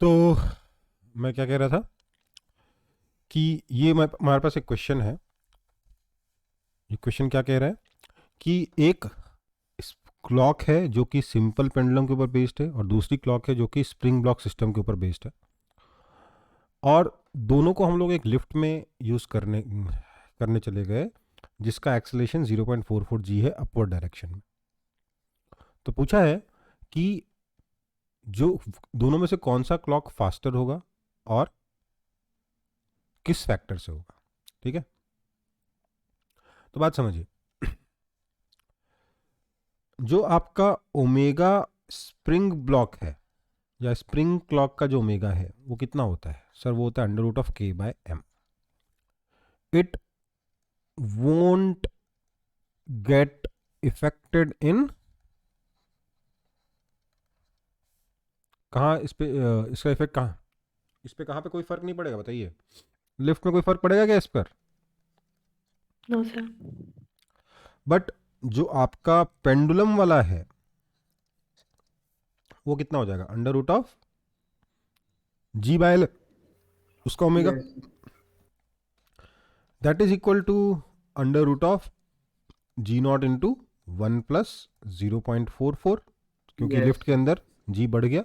तो मैं क्या कह रहा था कि ये हमारे पास एक क्वेश्चन है। ये क्वेश्चन क्या कह रहा है कि एक क्लॉक है जो कि सिंपल पेंडुलम के ऊपर बेस्ड है और दूसरी क्लॉक है जो कि स्प्रिंग ब्लॉक सिस्टम के ऊपर बेस्ड है, और दोनों को हम लोग एक लिफ्ट में यूज़ करने करने चले गए जिसका एक्सेलेरेशन 0.44 जी है अपवर्ड डायरेक्शन में। तो पूछा है कि जो दोनों में से कौन सा क्लॉक फास्टर होगा और किस फैक्टर से होगा। ठीक है, तो बात समझिए। जो आपका ओमेगा स्प्रिंग ब्लॉक है या स्प्रिंग क्लॉक का जो ओमेगा है वो कितना होता है सर? वो होता है under root of K by M. It won't get affected in, कहाँ इस पे इसका इफेक्ट कहाँ, इस पे कहाँ पे कोई फर्क नहीं पड़ेगा बताइए? लिफ्ट में कोई फर्क पड़ेगा क्या इस पर? No sir. बट जो आपका पेंडुलम वाला है वो कितना हो जाएगा? Under root of G by L, उसका omega, yes that is equal to under root of G naught into 1 plus 0.44, क्योंकि लिफ्ट के यस अंदर जी बढ़ गया,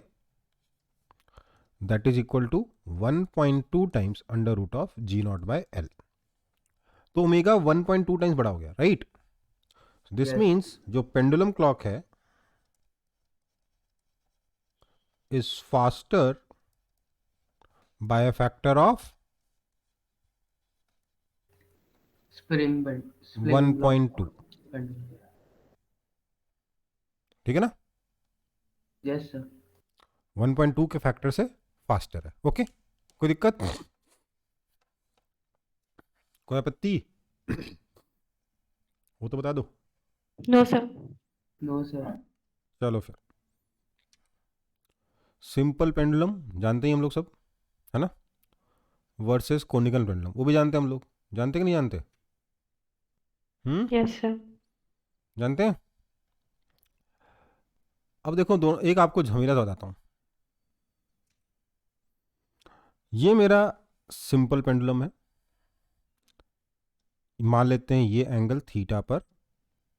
that is equal to 1.2 times under root of G naught by L. तो omega 1.2 times बड़ा हो गया, राइट? दिस यस मीन्स जो पेंडुलम क्लॉक है is faster by a factor of spring block 1.2। Pendulum. ठीक है ना? Yes sir. 1.2 के फैक्टर से फास्टर है। ओके, कोई दिक्कत, कोई आपत्ति? वो तो बता दो। No sir. No sir. चलो फिर, सिंपल पेंडुलम जानते ही हम लोग सब, है ना? वर्सेस कोनिकल पेंडुलम वो भी जानते हैं हम लोग, जानते कि नहीं जानते? Yes sir. जानते हैं। अब देखो दोनों, एक आपको झमेला सा बताता हूँ। ये मेरा सिंपल पेंडुलम है, मान लेते हैं ये एंगल थीटा पर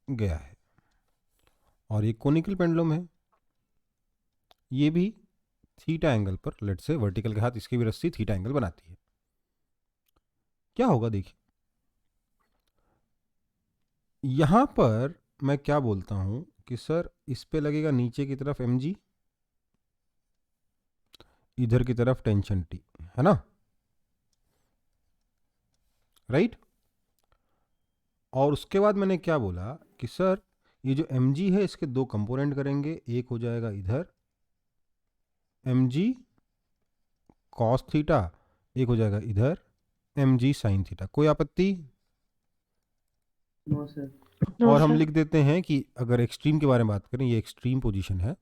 गया है, और ये कोनिकल पेंडुलम है, ये भी थीटा एंगल पर, लेट से वर्टिकल के साथ इसकी भी रस्सी थीटा एंगल बनाती है। क्या होगा देखिए, यहां पर मैं क्या बोलता हूं कि सर इस पे लगेगा नीचे की तरफ mg, इधर की तरफ टेंशन T, है ना? राइट? और उसके बाद मैंने क्या बोला कि सर ये जो mg है इसके दो कंपोनेंट करेंगे, एक हो जाएगा इधर mg cos थीटा, एक हो जाएगा इधर mg sin थीटा। कोई आपत्ति? No sir. नो और हम सर। लिख देते हैं कि अगर एक्सट्रीम के बारे में बात करें, ये एक्सट्रीम पोजीशन है,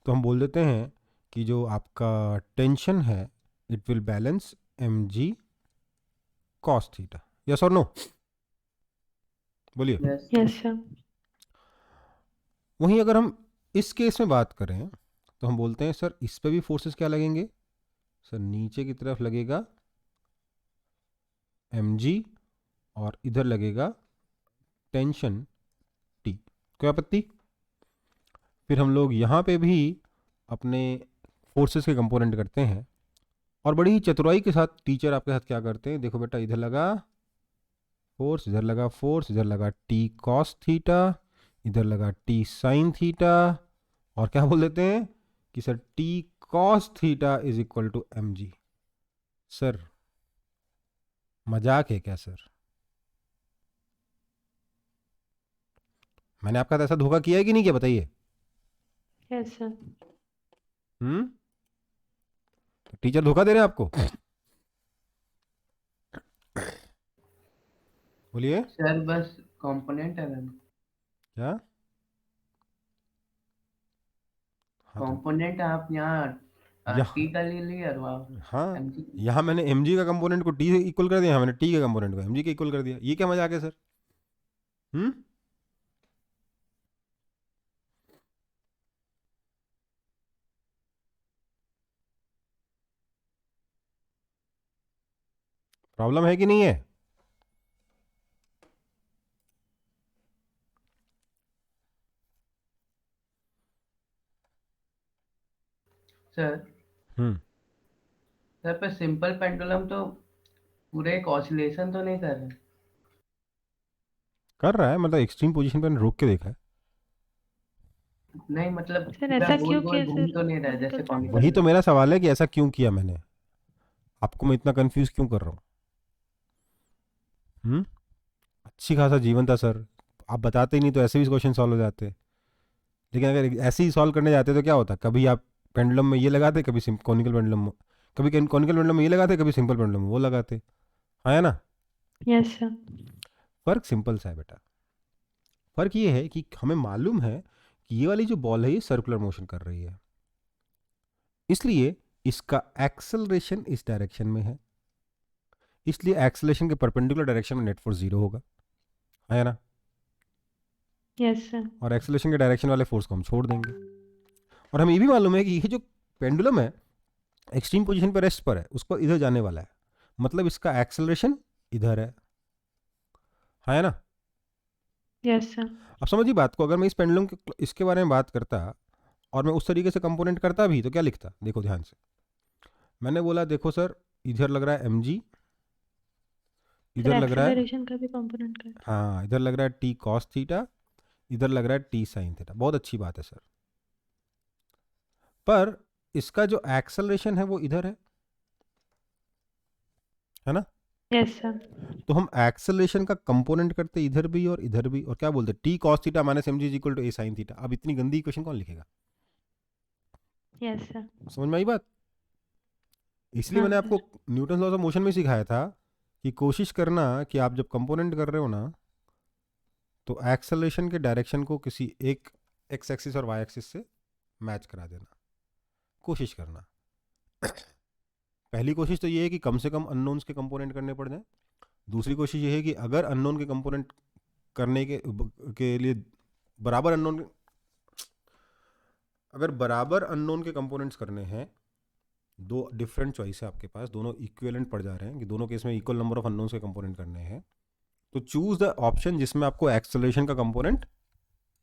तो हम बोल देते हैं कि जो आपका टेंशन है it will balance mg cos theta. Yes और नो? बोलिए। Yes yes sir. वहीं अगर हम इस केस में बात करें तो हम बोलते हैं सर इस पे भी फोर्सेस क्या लगेंगे? सर नीचे की तरफ लगेगा mg और इधर लगेगा टेंशन T। कोई आपत्ति? फिर हम लोग यहाँ पे भी अपने फोर्सेस के कंपोनेंट करते हैं, और बड़ी ही चतुराई के साथ टीचर आपके साथ क्या करते हैं, देखो बेटा इधर लगा फोर्स, इधर लगा फोर्स, इधर लगा टी कॉस थीटा, इधर लगा टी साइन थीटा, और क्या बोल देते हैं कि sir T cos theta is equal to M G. Sir मजाक है क्या सर? मैंने आपका साथ ऐसा धोखा किया है कि नहीं किया बताइए? Yes sir. हम्म, तो टीचर धोखा दे रहे हैं आपको? बोलिए। सर बस कंपोनेंट है मैम। क्या? हाँ तो कंपोनेंट आप यहाँ टी यहाँ, का ले लिए और वहाँ हाँ एम जी। यहाँ मैंने एम जी का कंपोनेंट को टी से इक्वल कर दिया, यहाँ मैंने टी के कंपोनेंट को एम जी के इक्वल कर दिया। ये क्या मजाक है सर? हम्म, प्रॉब्लम है कि नहीं है? सर हम्म सर पर सिंपल पेंडुलम तो पूरे एक ऑसिलेशन तो नहीं कर रहे। कर रहा है, मतलब एक्सट्रीम पोजीशन पे रोक के देखा है। नहीं मतलब सर पूरा ऐसा गोल क्यों गोल किया घूम सर? तो नहीं रहा है कॉनिकल जैसे कॉनिकल वही तो पेंडुलम। मेरा सवाल है कि ऐसा क्यों किया मैंने, आपको मैं इतना कंफ्यूज क्यों कर रहा हूँ? हम्म अच्छी खासा जीवन था सर, आप बताते ही नहीं तो ऐसे भी क्वेश्चन सॉल्व हो जाते। लेकिन अगर ऐसे ही सॉल्व करने जाते तो क्या होता, कभी आप पेंडुलम में ये लगाते, कभी कॉनिकल पेंडुलम में, कभी कॉनिकल पेंडुलम में ये लगाते, कभी सिंपल पेंडुलम में वो लगाते। हाँ है ना? Yes sir. फर्क सिंपल सा है बेटा। फर्क ये है कि हमें मालूम है कि ये वाली जो बॉल है ये सर्कुलर मोशन कर रही है, इसलिए इसका एक्सेलरेशन इस डायरेक्शन में है, इसलिए एक्सेलरेशन के परपेंडिकुलर डायरेक्शन में नेट फोर्स जीरो होगा, है ना? Yes sir. और एक्सेलरेशन के डायरेक्शन वाले फोर्स को हम छोड़ देंगे। और हमें ये भी मालूम है कि ये जो पेंडुलम है एक्सट्रीम पोजीशन पर रेस्ट पर है, उसको इधर जाने वाला है, मतलब इसका एक्सेलरेशन इधर है ना? Yes sir. अब समझिए बात को, अगर मैं इस पेंडुलम के इसके बारे में बात करता और मैं उस तरीके से कंपोनेंट करता भी तो क्या लिखता, देखो ध्यान से। मैंने बोला देखो सर, इधर लग रहा है एम जी, सर इधर लग रहा है, एक्सेलरेशन का भी कंपोनेंट कर। हाँ इधर लग रहा है टी कॉस थीटा, इधर लग रहा है टी साइन थीटा। बहुत अच्छी बात है सर, पर इसका जो एक्सेलरेशन है वो इधर है ना? Yes sir. तो हम एक्सेलरेशन का कंपोनेंट करते इधर भी और इधर भी, और क्या बोलते T cos theta minus M G is equal to A sine theta. अब इतनी गंदी इक्वेशन कौन लिखेगा? Yes sir. समझ में आई बात? इसलिए हाँ मैंने आपको sir. Newton laws of motion में सिखाया था कि कोशिश करना कि आप जब कंपोनेंट कर रहे हो ना, तो एक्सेलरेशन के डायरेक्शन को किसी एक एक्स एक्सिस और वाई एक्सिस से मैच करा देना, कोशिश करना। पहली कोशिश तो ये है कि कम से कम अननोन्स के कंपोनेंट करने पड़ जाए। दूसरी कोशिश ये है कि अगर अननोन के कंपोनेंट करने के लिए बराबर अननोन, अगर बराबर अननोन के कंपोनेंट्स करने हैं, दो डिफरेंट चॉइस है आपके पास, दोनों इक्विवेलेंट पड़ जा रहे हैं कि दोनों केस में इक्वल नंबर ऑफ अननोन्स के कंपोनेंट करने हैं, तो चूज द ऑप्शन जिसमें आपको एक्सेलरेशन का कंपोनेंट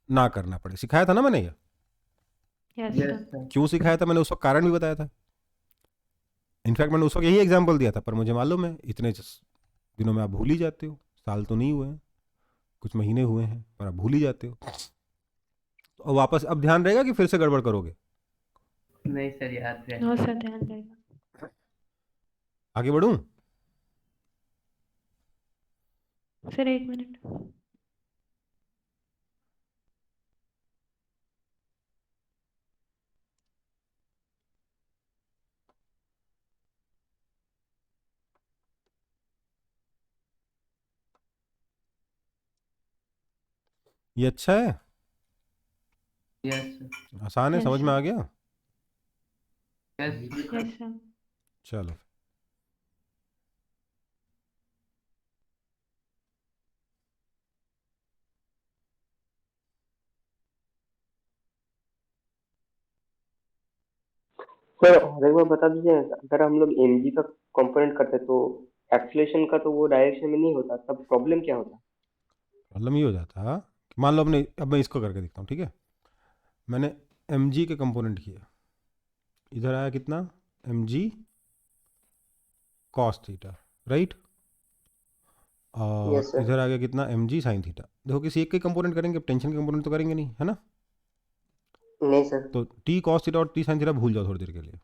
ना करना पड़े। सिखाया था ना मैंने ये? Yes yes sir. सर। क्यों सिखाया था मैंने, उसका कारण भी बताया था। इनफैक्ट मैंने उस वक्त यही एग्जाम्पल दिया था, पर मुझे मालूम है इतने दिनों में आप भूल ही जाते हो, साल तो नहीं हुए हैं, कुछ महीने हुए हैं, पर आप भूल ही जाते हो। तो वापस अब ध्यान रहेगा कि फिर से गड़बड़ करोगे? नहीं सर याद है। नो सर, ध्यान रहेगा। आगे बढ़ूं? सर एक मिनट। ये अच्छा है, यस सर। आसान है, यस समझ में आ सर। गया? Yes yes sir. चलो। सर और एक बार बता दीजिए, अगर हम लोग एमजी का कंपोनेंट करते तो एक्सीलरेशन का तो वो डायरेक्शन में नहीं होता, तब प्रॉब्लम क्या होता? प्रॉब्लम ये हो जाता कि मान लो अपने, अब मैं इसको करके देखता हूँ, ठीक है? मैंने एम जी के कंपोनेंट किए, इधर आया कितना, M G cos theta, right? Yes और सर। इधर आ गया कितना, एम जी साइन थीटा। देखो किसी एक के कंपोनेंट करेंगे, टेंशन के कंपोनेंट तो करेंगे नहीं, है ना? नहीं सर। तो टी कॉस थीटा और टी साइन थीटा भूल जाओ थोड़ी देर के लिए।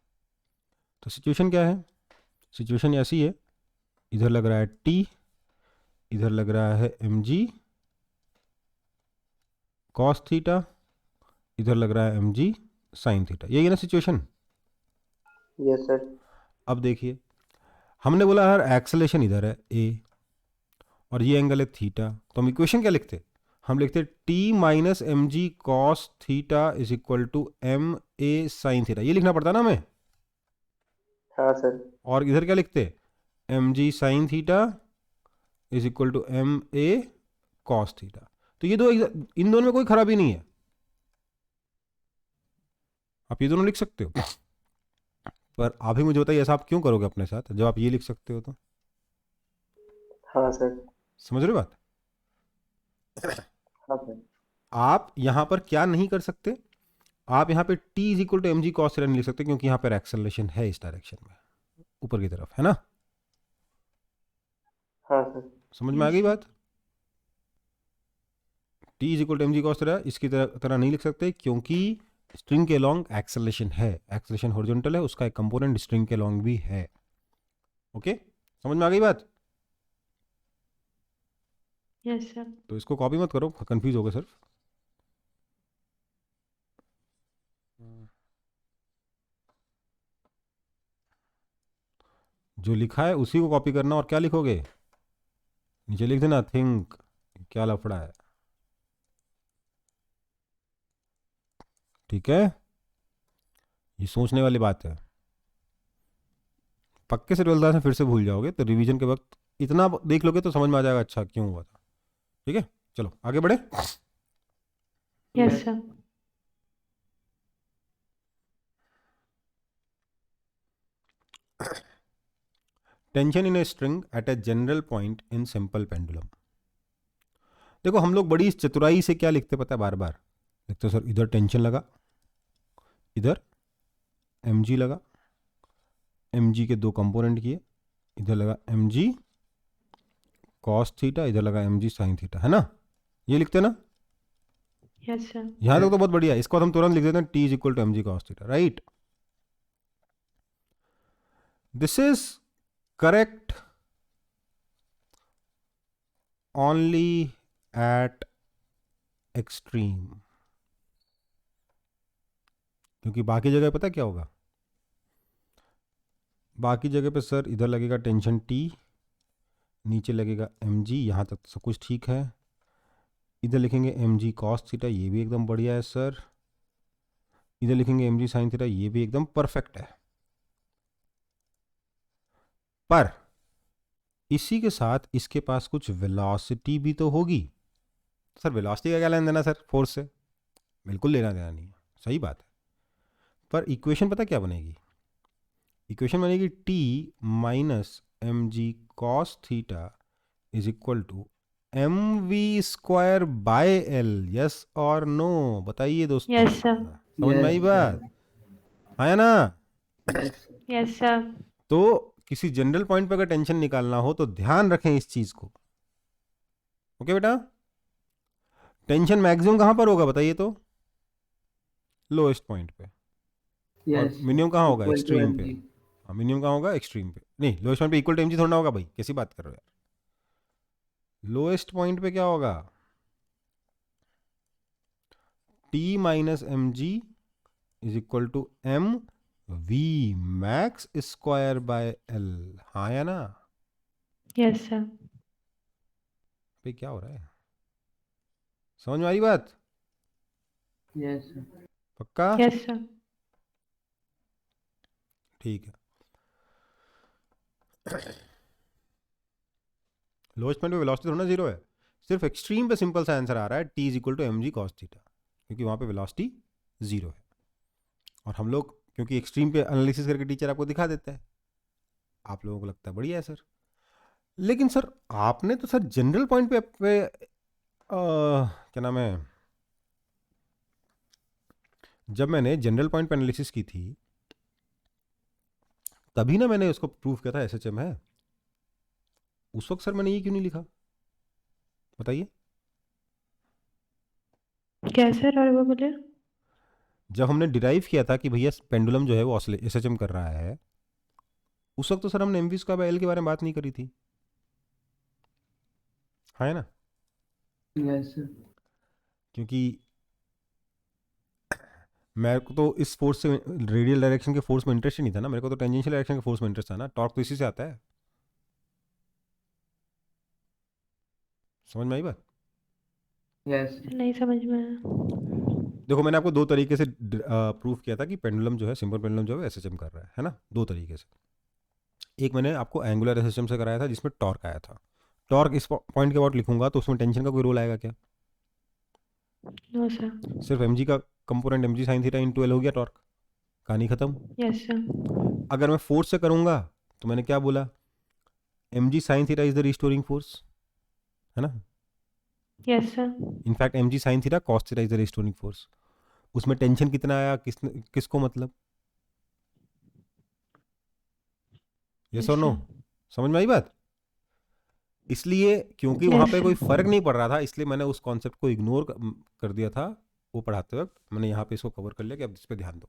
तो सिचुएशन क्या है? सिचुएशन ऐसी है, इधर लग रहा है टी, इधर लग रहा है एम जी कॉस थीटा, इधर लग रहा है एम जी साइन थीटा। यही है ना सिचुएशन? Yes sir. अब देखिए, हमने बोला यार एक्सेलेरेशन इधर है ए, और ये एंगल है थीटा, तो हम इक्वेशन क्या लिखते? हम लिखते T minus M G cos theta is equal to M A sine theta. ये लिखना पड़ता ना हमें। हाँ सर। और इधर क्या लिखते, M G sine theta is equal to M A cos theta. तो ये दो, इन दोनों में कोई खराबी नहीं है, आप ये दोनों लिख सकते हो। पर आप ही मुझे बताइए ऐसा आप क्यों करोगे अपने साथ जब आप ये लिख सकते हो तो? हाँ सर। समझ रहे हो बात? हाँ सर। आप यहां पर क्या नहीं कर सकते, आप यहाँ पे t is equal to M G cos theta नहीं लिख सकते, क्योंकि यहाँ पर एक्सेलरेशन है इस डायरेक्शन में, ऊपर की तरफ, है ना? हाँ सर। समझ में आ Yes, गई sir. बात? t is equal to M G cos theta इसकी तरह नहीं लिख सकते, क्योंकि स्ट्रिंग के लॉन्ग एक्सेलरेशन है, एक्सेलरेशन हॉरिजॉन्टल है, उसका एक कंपोनेंट स्ट्रिंग के लॉन्ग भी है। ओके, समझ में आ गई बात? Yes, sir. तो इसको कॉपी मत करो, कंफ्यूज होगा सिर्फ। जो लिखा है उसी को कॉपी करना, और क्या लिखोगे, नीचे लिख देना थिंक, क्या लफड़ा है। ठीक है, ये सोचने वाली बात है। पक्के से 12th में फिर से भूल जाओगे, तो रिवीजन के वक्त इतना देख लोगे तो समझ में आ जाएगा अच्छा क्यों हुआ था। ठीक है, चलो आगे बढ़े। Yes, sir. Tension in a string at a general point in simple pendulum. देखो हम लोग बड़ी चतुराई से क्या लिखते पता है, बार बार लिखते सर इधर टेंशन लगा, इधर mg लगा, mg के दो कंपोनेंट किए, इधर लगा mg cos थीटा, इधर लगा mg sin थीटा, है ना? ये लिखते ना? Yes, sir. यहां तक तो बहुत बढ़िया है। इसको हम तुरंत लिख देते हैं t is equal to mg cos theta, right? This is correct only at extreme, क्योंकि बाकी जगह पता क्या होगा, बाकी जगह पे सर इधर लगेगा टेंशन t, नीचे लगेगा mg, यहाँ तक सब कुछ ठीक है। इधर लिखेंगे mg cos थीटा, ये भी एकदम बढ़िया है सर। इधर लिखेंगे mg sin थीटा, ये भी एकदम परफेक्ट है। पर इसी के साथ इसके पास कुछ वेलोसिटी भी तो होगी। सर वेलोसिटी का क्या लेना देना सर फोर्स से? बिल्कुल लेना देना नहीं है, सही बात है। पर इक्वेशन पता क्या बनेगी? इक्वेशन बनेगी t minus M G cos theta is equal to M V square by L. Yes और नो, बताइए दोस्तों। Yes, sir. समझ में आई Yes, बात? sir. आया ना? Yes, sir. Yes, sir. तो किसी जनरल पॉइंट पर अगर टेंशन निकालना हो तो ध्यान रखें इस चीज को। ओके बेटा, टेंशन मैक्सिमम कहां पर होगा बताइए तो? लोएस्ट पॉइंट पे। और Yes, मिनिमम कहाँ होगा? equal to एक्सट्रीम पे। mg. हाँ, मिनिमम कहाँ होगा? एक्सट्रीम पे। नहीं, लोएस्ट पॉइंट पे इक्वल टू एमजी थोड़ा ना होगा भाई, कैसी बात कर रहे हो यार? लोएस्ट पॉइंट पे क्या होगा? T minus M G is equal to M V max square by L. हाँ या ना? Yes, sir. भाई क्या हो रहा है? समझ में आई बात? Yes, sir. पक्का? Yes, sir. ठीक है। लोएस्ट पॉइंट पे वेलोसिटी थोड़ा ना जीरो है, सिर्फ एक्सट्रीम पे सिंपल सा आंसर आ रहा है T is equal to M G cos theta, क्योंकि वहाँ पे वेलोसिटी जीरो है। और हम लोग क्योंकि एक्सट्रीम पे एनालिसिस करके टीचर आपको दिखा देता है, आप लोगों को लगता है बढ़िया है सर। लेकिन सर आपने तो सर जनरल पॉइंट पे क्या नाम है, जब मैंने जनरल पॉइंट पे एनालिसिस की थी तभी ना मैंने उसको प्रूफ किया था एसएचएम है। उस वक्त सर मैंने ये क्यों नहीं लिखा बताइए? क्या सर? और वो बोले? जब हमने डिराइव किया था कि भैया पेंडुलम जो है वो एसएचएम कर रहा है, उस वक्त तो सर हमने एमवी स्क्वायर बाय एल के बारे में बात नहीं करी थी, हाँ है ना? Yes, sir. क्योंकि मेरे को तो इस फोर्स से, रेडियल डायरेक्शन के फोर्स में इंटरेस्ट ही नहीं था ना, मेरे को तो टेंजेंशियल डायरेक्शन के फोर्स में इंटरेस्ट था ना। टॉर्क तो इसी से आता है। समझ में आई बात? Yes, sir. नहीं समझ में आया। देखो मैंने आपको दो तरीके से प्रूफ किया था कि पेंडुलम जो है, सिंपल पेंडुलम जो है एसएचएम कर रहा है ना, दो तरीके से। एक मैंने आपको एंगुलर एसएचएम से कराया था जिसमें टॉर्क आया था। टॉर्क इस पॉइंट के बाद लिखूंगा तो उसमें टेंशन का कोई रोल आएगा क्या? No sir. सिर्फ एमजी का component MG sine theta into L हो गया टॉर्क, कहानी खत्म। Yes sir. अगर मैं फोर्स से करूंगा तो मैंने क्या बोला, mg sin theta is the restoring force, है ना? Yes, sir. In fact mg sin theta cos theta is the restoring force. उसमें टेंशन कितना आया, किसको मतलब? यस Yes, और नो? sir. समझ में आई बात? इसलिए क्योंकि वहां Yes, पे कोई sir. फर्क नहीं पड़ रहा था, इसलिए मैंने उस कॉन्सेप्ट को इग्नोर कर दिया था वो पढ़ाते वक्त। मैंने यहाँ पे इसको कवर कर लिया कि अब इस पे ध्यान दो।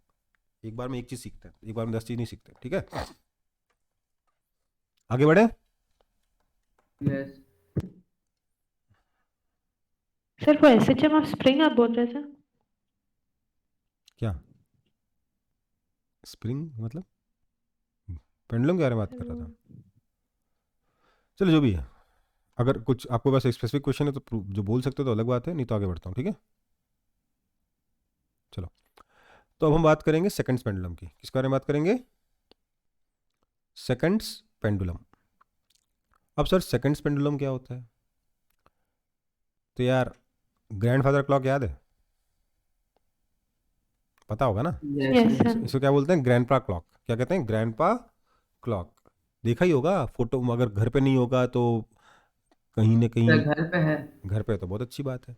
एक बार में एक चीज सीखते हैं, एक बार में 10 चीज नहीं सीखते, ठीक है? आगे बढ़े। यस सर वो SHM ऑफ स्प्रिंग आप बोल रहे थे? क्या स्प्रिंग मतलब? पेंडुलम के बारे में बात कर रहा था। चलो जो भी है, अगर कुछ आपको बस स्पेसिफिक क्वेश्चन है तो जो बोल सकते हो तो अलग बात है, नहीं तो आगे बढ़ता हूँ, ठीक है? चलो, तो अब हम बात करेंगे सेकंड्स पेंडुलम की। किसके बारे में बात करेंगे? Seconds pendulum. अब सर सेकंड्स पेंडुलम क्या होता है? तो यार ग्रैंडफादर क्लॉक याद है? पता होगा ना? Yes Yes, sir sir. इसको क्या बोलते हैं? Grandpa clock. क्या कहते हैं? Grandpa clock. देखा ही होगा फोटो, अगर घर पे नहीं होगा तो कहीं ना सर कहीं। घर पे है। घर पे तो बहुत अच्छी बात है।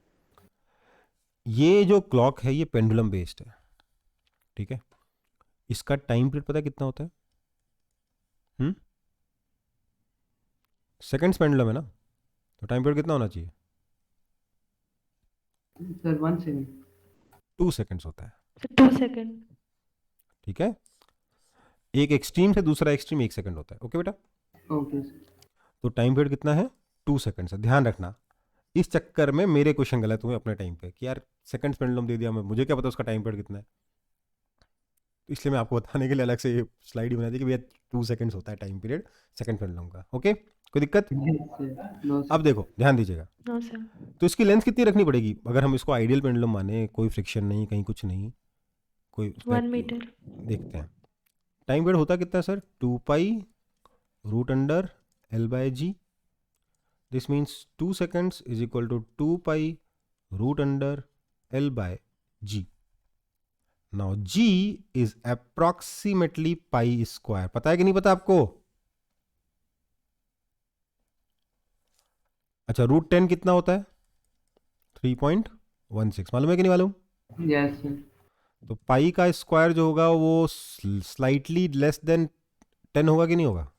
ये जो क्लॉक है ये पेंडुलम बेस्ड है, ठीक है? इसका टाइम पीरियड पता है कितना होता है? सेकंड्स पेंडुलम है ना, तो टाइम पीरियड कितना होना चाहिए? Sir 1 second. 2 सेकंड्स होता है, So 2 seconds. ठीक है? एक एक्सट्रीम से दूसरा एक्सट्रीम 1 सेकंड होता है, ओके बेटा? Okay sir. तो टाइम पीरियड कितना है? 2 सेकंड्स है। ध्यान रखना, इस चक्कर में मेरे क्वेश्चन गलत हुए अपने टाइम पे कि यार सेकंड्स पेंडुलम दे दिया, मैं मुझे क्या पता उसका टाइम पीरियड कितना है। तो इसलिए मैं आपको बताने के लिए अलग से ये स्लाइड ही बना दी कि भैया 2 सेकंड्स होता है टाइम पीरियड सेकंड पेंडुलम का, ओके? कोई दिक्कत? Yes sir. नो अब सर। देखो ध्यान दीजिएगा, No, sir. तो इसकी लेंथ कितनी रखनी पड़ेगी अगर हम इसको आइडियल पेंडुलम माने? कोई फ्रिक्शन नहीं, कहीं कुछ नहीं, कोई 1 meter. देखते हैं टाइम पीरियड होता कितना है sir? 2 pi root under L by G. This means 2 seconds is equal to 2 pi root under L by G. Now G is approximately pi square. पता है कि नहीं पता आपको? अच्छा, रूट 10 कितना होता है? 3.16। मालूम है कि नहीं मालूम? Yes sir. तो पाई का स्क्वायर जो होगा वो स्लाइटली लेस देन 10 होगा कि नहीं होगा?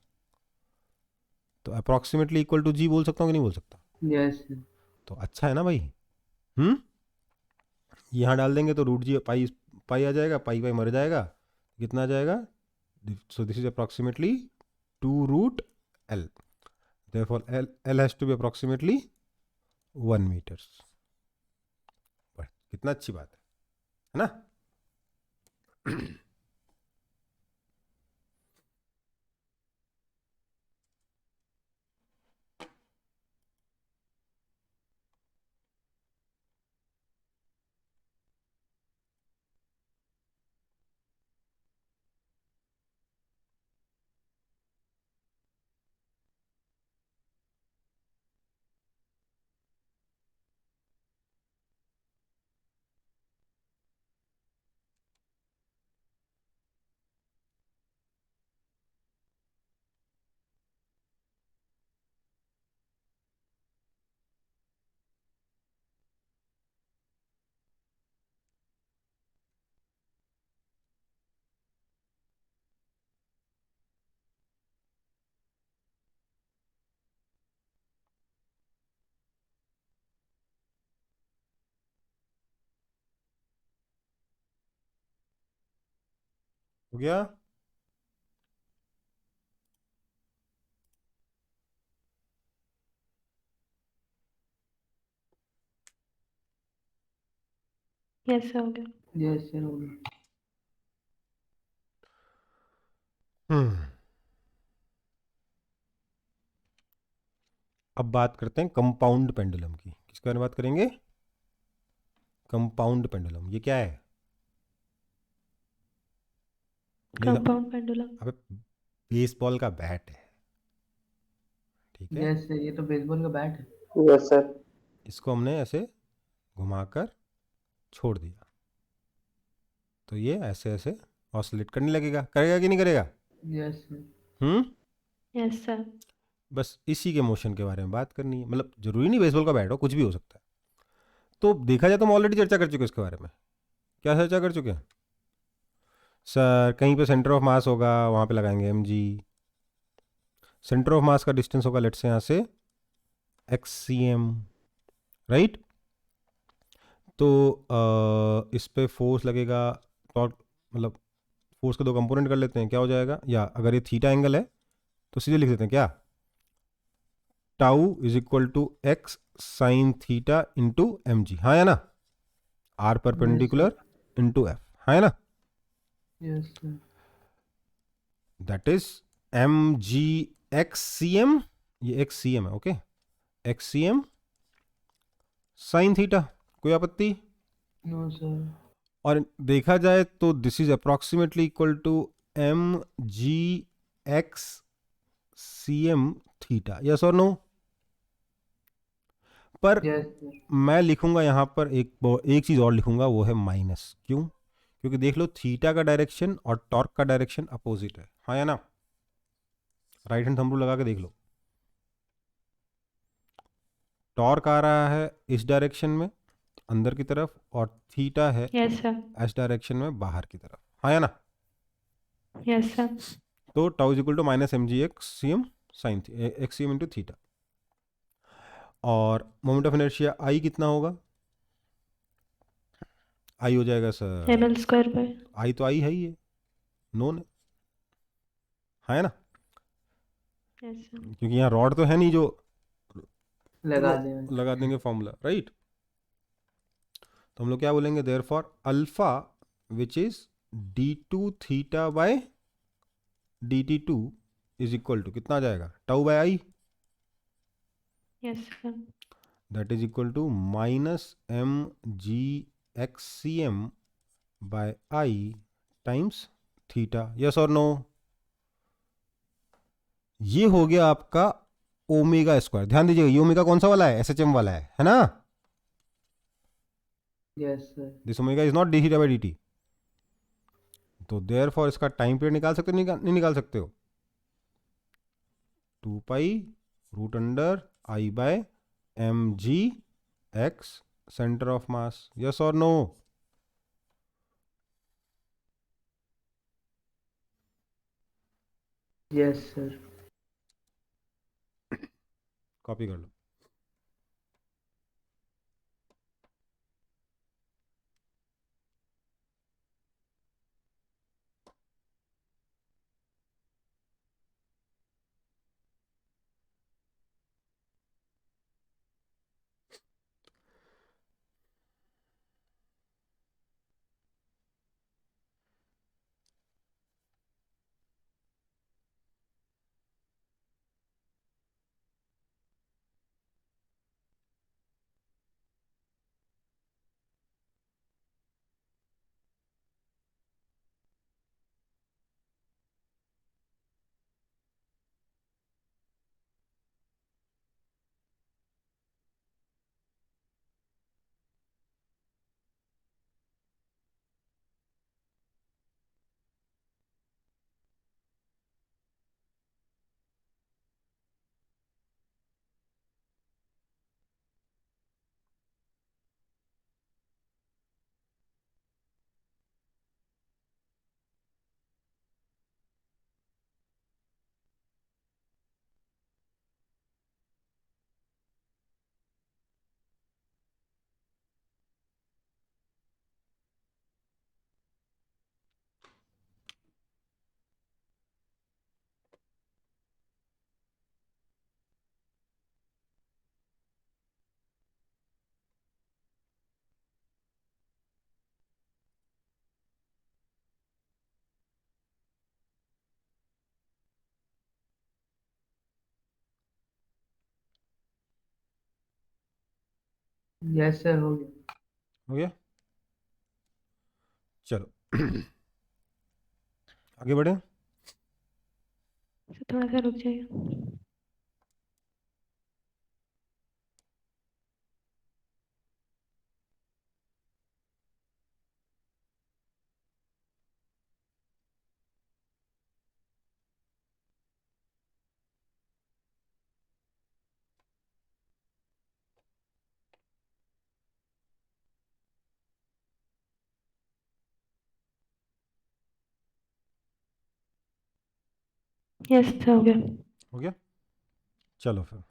तो अप्रोक्सीमेटली इक्वल टू जी बोल सकता हूँ कि नहीं बोल सकता? Yes sir. तो अच्छा है ना भाई। यहाँ डाल देंगे तो रूट जी पाई पाई आ जाएगा, पाई पाई मर जाएगा, कितना आ जाएगा? So this is approximately 2 root L. therefore L has to be approximately 1 meters। कितना अच्छी बात है ना? हो गया? Yes, sir. हो गया. यस सर हो गया। अब बात करते हैं कंपाउंड पेंडुलम की। किसके बारे में बात करेंगे? Compound pendulum. ये क्या है? ये Compound pendulum. अबे बेसबॉल का बैट है, ठीक है? यस सर, ये तो बेसबॉल का बैट है। Yes sir. इसको हमने ऐसे घुमाकर छोड़ दिया तो ये ऐसे ऐसे ऑसिलेट करने लगेगा, करेगा कि नहीं करेगा? Yes sir. Hmm Yes, sir. बस इसी के मोशन के बारे में बात करनी है, मतलब जरूरी नहीं बेसबॉल का बैट हो, कुछ भी हो सकता है। तो देखा जाए तो हम ऑलरेडी चर्चा कर चुके हैं इसके बारे में। क्या चर्चा कर चुके हैं सर? कहीं पे सेंटर ऑफ मास होगा, वहाँ पे लगाएंगे M G. Centre of mass का डिस्टेंस होगा लेट से यहाँ से एक्स सी एम, राइट। तो इस पे फोर्स लगेगा, टॉर्क, मतलब फोर्स के दो कंपोनेंट कर लेते हैं, क्या हो जाएगा, या अगर ये थीटा एंगल है तो सीधे लिख देते हैं क्या, tau is equal to X sine theta into M G, हाँ या ना, R yes perpendicular sir. Into F, हाँ या ना। Yes sir. That is M G X C M, ये एक्स सी एम है, okay, X C M sine theta, कोई आपत्ति? No sir. और देखा जाए तो this is approximately equal to M G X C M theta, yes और no? पर यस सर। मैं लिखूंगा यहाँ पर एक चीज़ और लिखूंगा, वो है माइनस। क्यों? क्योंकि देख लो थीटा का डायरेक्शन और टॉर्क का डायरेक्शन अपोजिट है, हाँ या ना। राइट हैंड थंब रूल लगा के देख लो, टॉर्क आ रहा है इस डायरेक्शन में अंदर की तरफ, और थीटा है यस सर। इस डायरेक्शन में बाहर की तरफ, हाँ या ना। Yes sir. तो tau is equal to minus M G X C M sine X C M into theta. और मोमेंट ऑफ इनर्शिया आई कितना होगा? आई हो जाएगा M sir, L square by. I तो आई है ही है, नोन है, हाँ या ना, यस सर। क्योंकि यहाँ रॉड तो है नहीं जो लगा दें। लगा देंगे फॉर्मूला, राइट। तो हम लोग क्या बोलेंगे, therefore alpha which is D two theta by D T two is equal to कितना आ जाएगा, tau by I, yes sir. That is equal to minus M G X C M by I times theta, yes और no. ये हो गया आपका omega square. ध्यान दीजिएगा ये ओमेगा कौन सा वाला है, एस एच एम वाला है ना। Yes sir. This omega is not D theta by D T. तो देयर फॉर इसका टाइम पीरियड निकाल सकते हो, नहीं निकाल सकते हो, 2 pi root under I by M G X centre of mass, yes और नो। Yes sir. कॉपी कर लो। यस सर, हो गया। हो गया, चलो आगे बढ़े। सर थोड़ा सा रुक जाइए। यस सर, हो गया। हो गया? चलो फिर।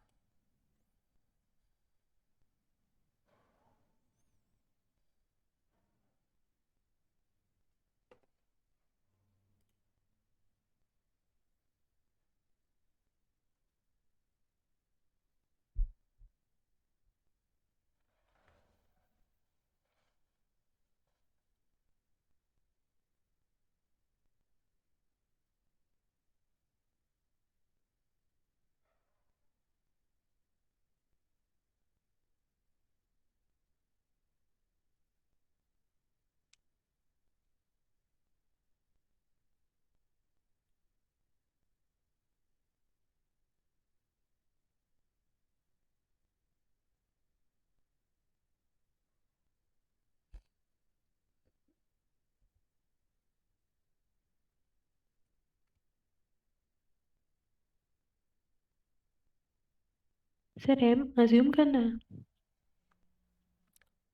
सर एम अज्यूम करना है।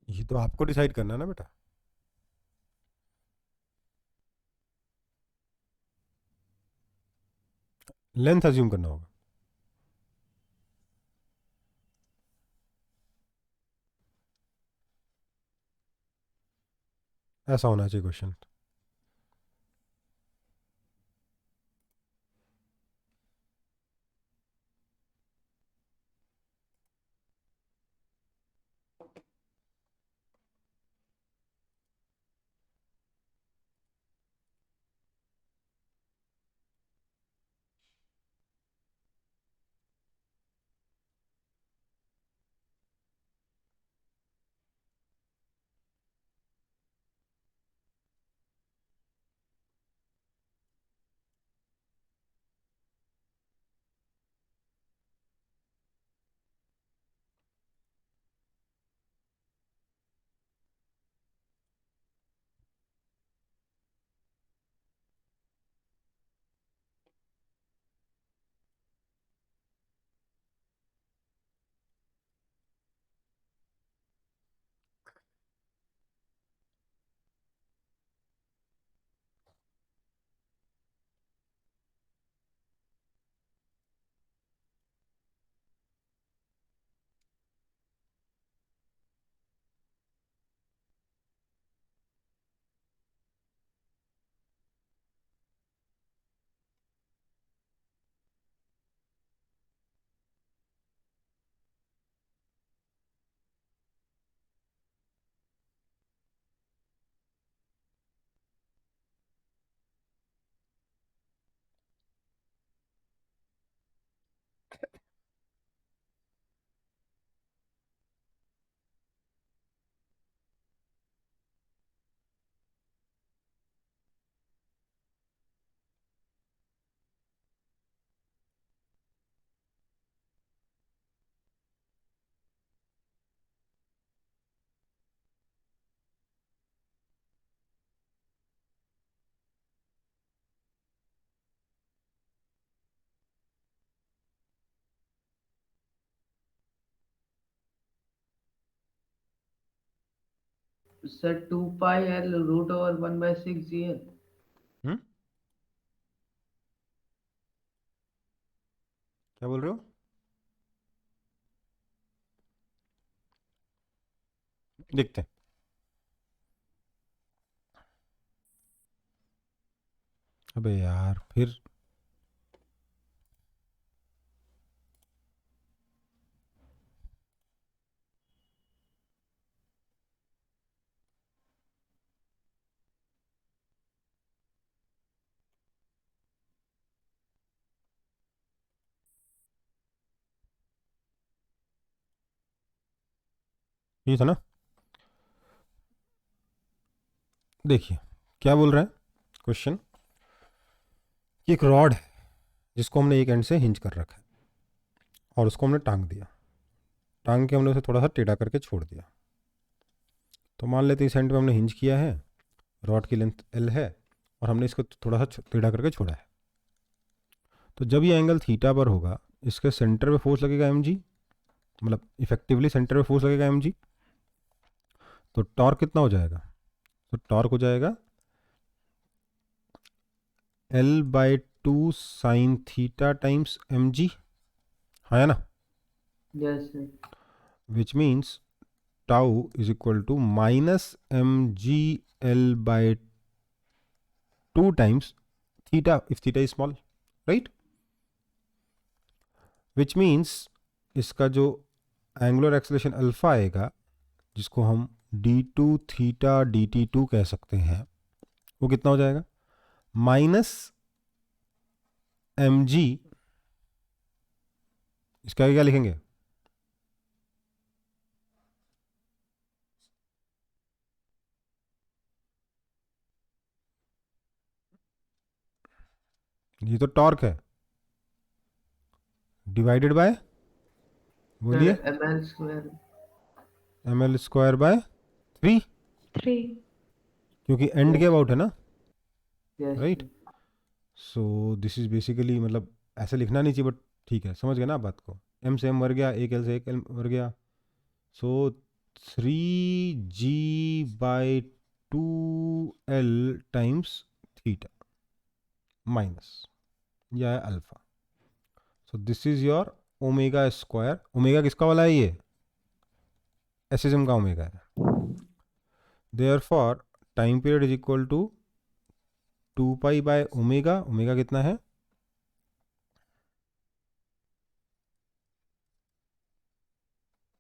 ये तो आपको डिसाइड करना है ना बेटा। लेंथ अज्यूम करना होगा। ऐसा होना चाहिए क्वेश्चन। Sir 2πl √/1/6 GL। हम्म, क्या बोल रहे हो? देखते हैं। अबे यार फिर ये था ना। देखिए क्या बोल रहा है क्वेश्चन, कि एक रॉड है जिसको हमने एक एंड से हिंज कर रखा है और उसको हमने टांग दिया। टांग के हमने उसे थोड़ा सा टेढ़ा करके छोड़ दिया। तो मान लेते हैं इस एंड पे हमने हिंज किया है, रॉड की लेंथ एल है और हमने इसको थोड़ा सा टेढ़ा करके छोड़ा है। तो जब ये एंगल थीटा पर होगा, इसके सेंटर पे फोर्स लगेगा एम जी, मतलब इफेक्टिवली सेंटर पे फोर्स लगेगा एम जी। तो टॉर्क कितना हो जाएगा? तो टॉर्क हो जाएगा L/2 two sine theta times M G, हाँ है ना, yes sir. Which means tau is equal to minus M G L by two times theta if theta is small, right, which means इसका जो angular acceleration alpha आएगा, जिसको हम D two theta D T two कह सकते हैं, वो कितना हो जाएगा, माइनस एम जी, इसका आगे क्या लिखेंगे, ये तो टॉर्क है, डिवाइडेड बाय, बोलिए, sir ml square. M L square by 3, 3. क्योंकि एंड के यस अबाउट है ना, yes right. Sir. So this is basically, मतलब ऐसे लिखना नहीं चाहिए, बट ठीक है, समझ गए ना आप बात को, एम से एम मर गया, एक एल से एक एल मर गया, सो 3g/2l टाइम्स थीटा माइनस, यह है alpha, so this is your omega square, omega किसका वाला है, ये एसिज्म का ओमेगा है, therefore time period is equal to 2 pi by omega, कितना है,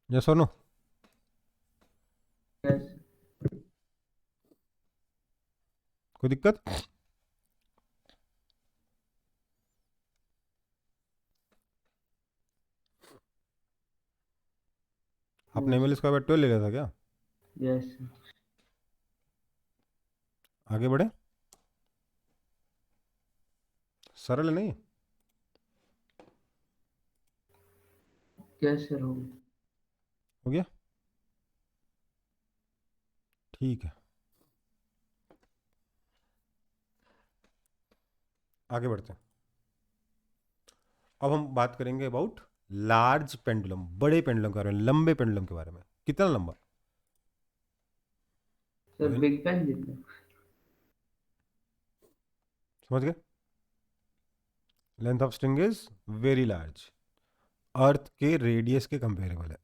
यस और नो, यस कोई दिक्कत, आपने एम एल स्क्वायर बाय 12 ले लिया था क्या, यस आगे बढ़े, सरल है नहीं, यस सर हो गया। हो गया, ठीक है, आगे बढ़ते हैं। अब हम बात करेंगे अबाउट लार्ज पेंडुलम, बड़े पेंडुलम के बारे में, लंबे पेंडुलम के बारे में, कितना लंबा, सर बिग पेन जितना। समझ गए, length of string is very large, earth के रेडियस के कंपेरेबल है,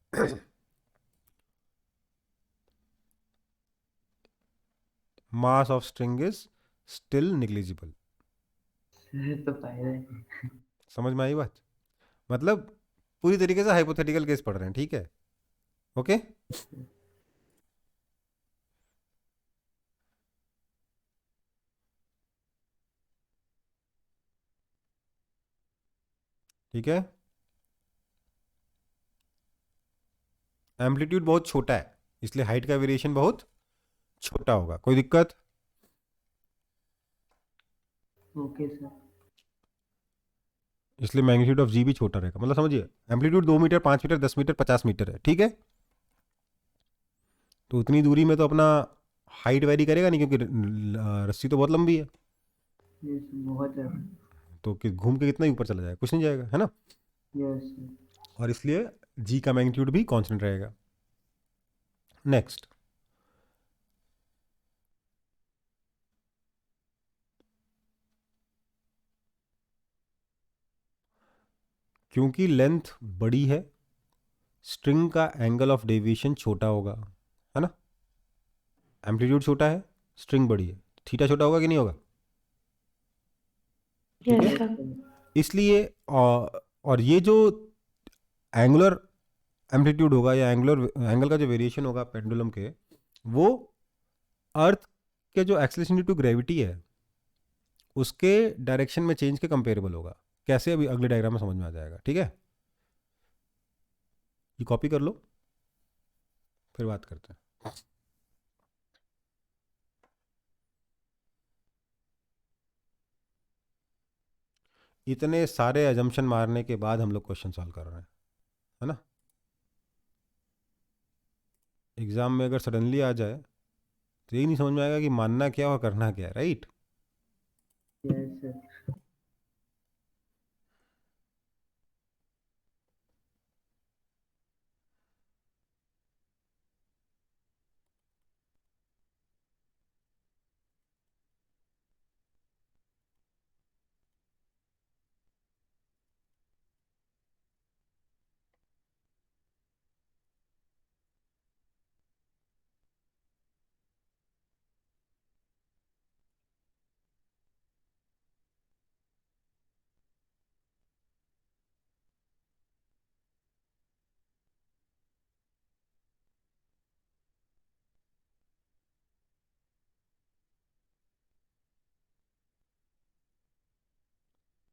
mass of string is still negligible, sir तो फायदा है। समझ में आई बात, मतलब पूरी तरीके से हाइपोथेटिकल केस पढ़ रहे हैं, ठीक है, ओके, ठीक है, एम्पलीट्यूड बहुत छोटा है, इसलिए हाइट का वेरिएशन बहुत छोटा होगा, कोई दिक्कत, ओके सर। इसलिए मैग्नीट्यूड ऑफ जी भी छोटा रहेगा, मतलब समझिए amplitude 2 metre, 5 metre, 10 metre, 50 metre है, ठीक है, तो उतनी दूरी में तो अपना हाइट वेरी करेगा नहीं, क्योंकि रस्सी तो बहुत लंबी है, यस बहुत है। तो घूम के कितना ही ऊपर चला जाएगा, कुछ नहीं जाएगा, है ना, यस सर। और इसलिए जी का मैग्नीट्यूड भी कांस्टेंट रहेगा। नेक्स्ट, क्योंकि लेंथ बड़ी है, स्ट्रिंग का एंगल ऑफ डेविएशन छोटा होगा, है ना, एम्पलीट्यूड छोटा है, स्ट्रिंग बड़ी है, थीटा छोटा होगा कि नहीं होगा, ठीक Yes, है, sir. इसलिए और ये जो एंगुलर एम्पलीट्यूड होगा या एंगल का जो वेरिएशन होगा पेंडुलम के, वो अर्थ के जो एक्सेलरेशन ड्यू टू ग्रेविटी है उसके डायरेक्शन में चेंज के कंपेरेबल होगा, कैसे अभी अगले डायग्राम में समझ में आ जाएगा, ठीक है, ये कॉपी कर लो, फिर बात करते हैं। इतने सारे अजम्पशन मारने के बाद हम लोग क्वेश्चन सॉल्व कर रहे हैं, है ना, एग्जाम में अगर सडनली आ जाए तो यही नहीं समझ में आएगा कि मानना क्या और करना क्या है, राइट, यस सर।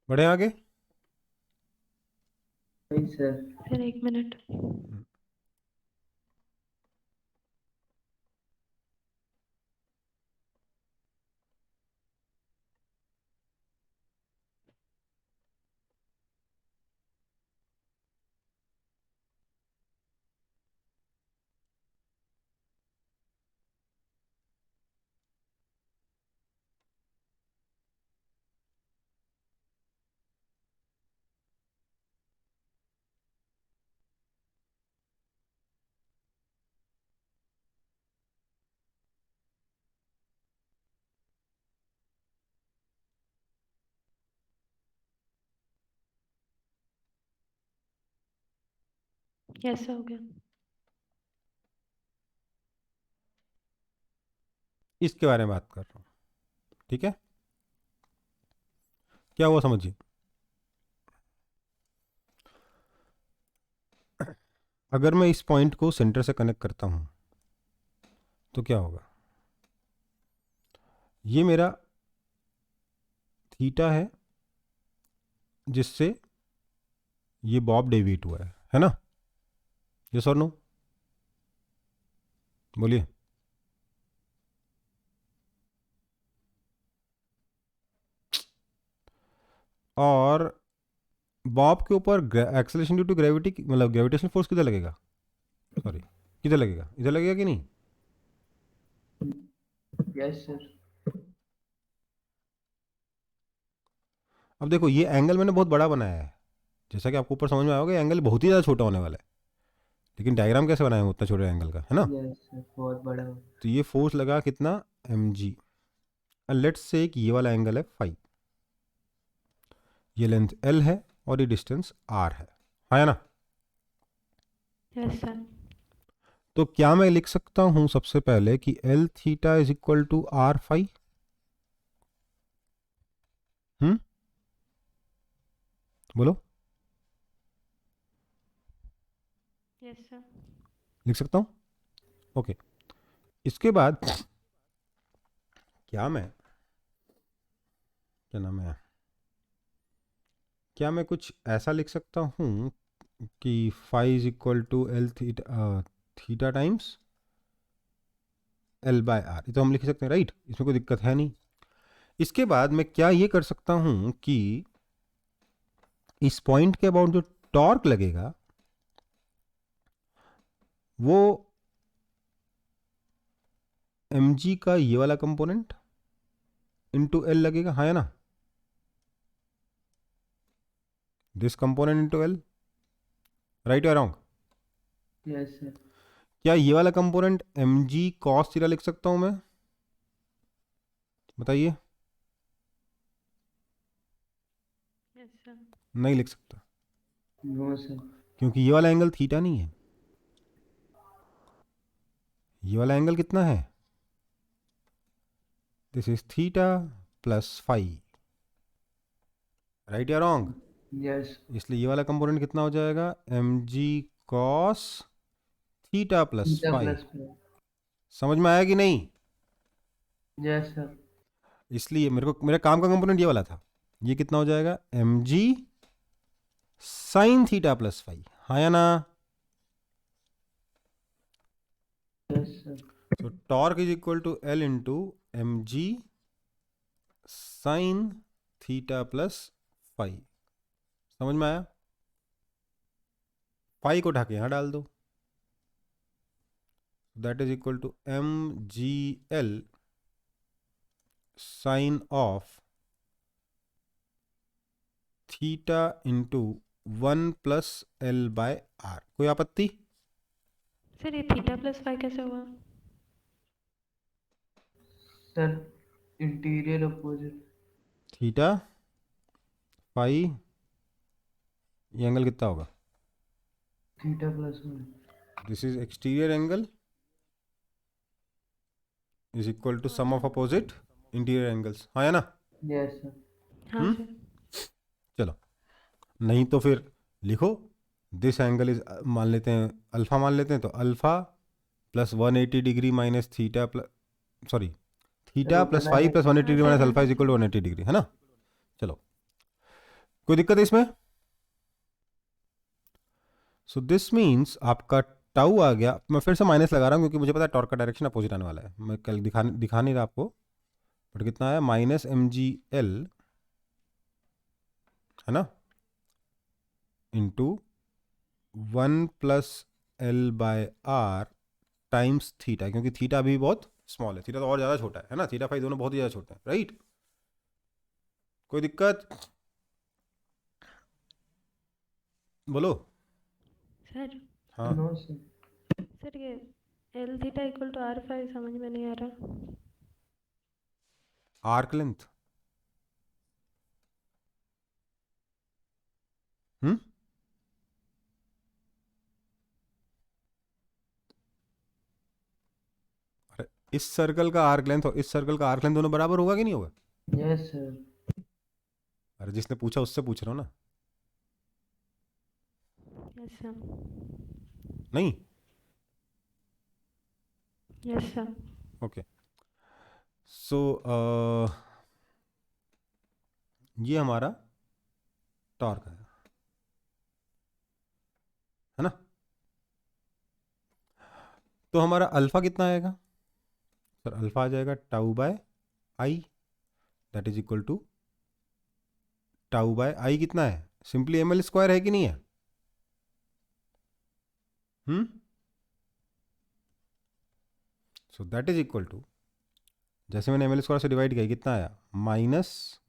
बढ़े आगे। नहीं सर। Sir 1 minute. कैसा हो गया? इसके बारे में बात कर रहा हूँ, ठीक है। क्या हुआ समझिए। अगर मैं इस पॉइंट को सेंटर से कनेक्ट करता हूं तो क्या होगा। ये मेरा थीटा है जिससे ये बॉब डेविएट हुआ है ना। यस और नो, बोलिए। और बॉब के ऊपर एक्सेलरेशन ड्यू टू ग्रेविटी, मतलब ग्रेविटेशनल फोर्स किधर लगेगा, सॉरी किधर लगेगा, इधर लगेगा कि नहीं। Yes sir. अब देखो ये एंगल मैंने बहुत बड़ा बनाया है, जैसा कि आपको ऊपर समझ में आया होगा, ये एंगल बहुत ही ज़्यादा छोटा होने वाला है, लेकिन डायग्राम कैसे बनाए हैं उतना छोटे एंगल का, है ना। यस सर, बहुत बड़ा हो। तो ये फोर्स लगा कितना, mg। लेट्स से कि ये वाला एंगल है फाई, ये लेंथ l है और ये डिस्टेंस r है ना। Yes sir. तो क्या मैं लिख सकता हूं सबसे पहले कि l theta is equal to r phi. बोलो, यस सर। लिख सकता हूं। ओके, इसके बाद क्या मैं, क्या नाम है, क्या मैं कुछ ऐसा लिख सकता हूं कि phi is equal to L theta times L by R. ये तो हम लिख सकते हैं राइट, इसमें कोई दिक्कत है नहीं। इसके बाद मैं क्या ये कर सकता हूं कि इस पॉइंट के अबाउट जो टॉर्क लगेगा वो mg का ये वाला कंपोनेंट इंटू एल लगेगा, हाँ है ना। This component into L, right या रॉन्ग। Yes sir. क्या ये वाला कंपोनेंट mg cos थीटा लिख सकता हूं मैं, बताइए। Yes sir. नहीं लिख सकता, नो सर। क्योंकि ये वाला एंगल थीटा नहीं है। ये वाला एंगल कितना है, this is theta plus phi, right या रॉन्ग। यस। इसलिए ये वाला कंपोनेंट कितना हो जाएगा, mg cos theta plus theta phi. Plus five. समझ में आया कि नहीं। Yes sir. इसलिए मेरे को मेरे काम का कंपोनेंट ये वाला था, ये कितना हो जाएगा, mg sine theta plus phi, हाँ या ना। Yes sir. So torque is equal to L into mg sine theta plus phi. समझ में आया। फाई को उठा के यहां डाल दो, that is equal to mgl sine of theta into 1 plus L by R. कोई आपत्ति। सर ये थीटा प्लस फाई कैसे हुआ? Sir interior opposite. Theta phi, ये एंगल कितना होगा, theta plus one. This is exterior angle is equal to sum of opposite interior angles, हाँ या ना। Yes sir. हाँ सर। चलो, नहीं तो फिर लिखो दिस एंगल इज, मान लेते हैं अल्फा, मान लेते हैं तो alpha plus 180 degree minus theta plus, sorry theta plus उतना फाइव है। प्लस 180 डिग्री हाँ minus sir, alpha is equal to 180 degree, है ना। चलो, कोई दिक्कत है इसमें? सो दिस मीन्स आपका टाउ आ गया, मैं फिर से माइनस लगा रहा हूँ क्योंकि मुझे पता है टॉर्क का डायरेक्शन अपोजिट आने वाला है, मैं कल दिखा नहीं रहा आपको, बट कितना आया माइनस एम जी एल, है ना, इंटू 1+L/r टाइम्स थीटा, क्योंकि थीटा भी बहुत स्मॉल है, थीटा तो और ज़्यादा छोटा है ना, थीटा फाई दोनों बहुत ही ज़्यादा छोटे हैं, राइट? कोई दिक्कत? बोलो। सर हाँ, नो सर। सर ये L theta equal to R phi समझ में नहीं आ रहा। आर्क लेंथ, हम्म, अरे इस सर्कल का आर्क लेंथ और इस सर्कल का आर्क लेंथ दोनों बराबर होगा कि नहीं होगा? Yes sir. अरे जिसने पूछा उससे पूछ रहा हूँ ना। Yes sir. नहीं, यस सर। ओके। सो ये हमारा टॉर्क है ना, तो हमारा अल्फा कितना आएगा सर? अल्फा आ जाएगा tau by I, that is equal to tau by I, कितना है? सिंपली एम एल स्क्वायर है कि नहीं है? So that is equal to, जैसे मैंने एम एल स्क्वायर से डिवाइड किया कितना आया, माइनस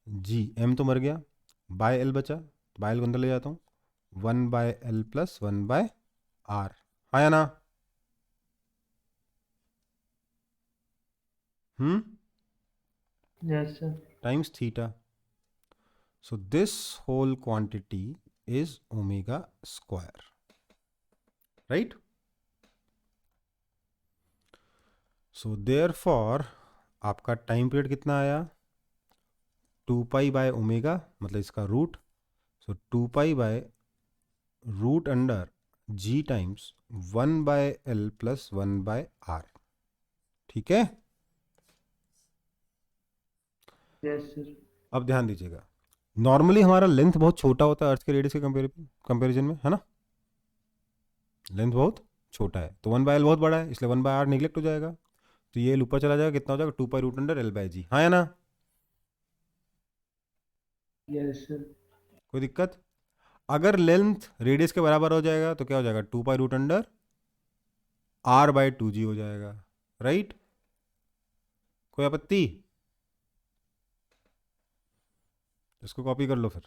जी, एम तो मर गया, बाय एल बचा, बाय एल को अंदर ले जाता हूँ, 1/L + 1/r, आया ना? Yes sir. Times theta, so this whole quantity is omega square, right? So therefore आपका टाइम पीरियड कितना आया, 2π/ω, मतलब इसका रूट, सो 2π/√g टाइम्स 1/L + 1/r, ठीक है? Yes sir. अब ध्यान दीजिएगा, नॉर्मली हमारा लेंथ बहुत छोटा होता है अर्थ के रेडियस के कंपेरिजन में, है ना, लेंथ बहुत छोटा है, तो 1/L बहुत बड़ा है, इसलिए 1/r निगलेक्ट हो जाएगा, तो ये ऊपर चला जाएगा, कितना हो जाएगा, 2π√L/g, हाँ या ना? Yes sir. कोई दिक्कत? अगर लेंथ रेडियस के बराबर हो जाएगा तो क्या हो जाएगा, 2π√R/2g हो जाएगा, राइट? कोई आपत्ति? इसको कॉपी कर लो फिर।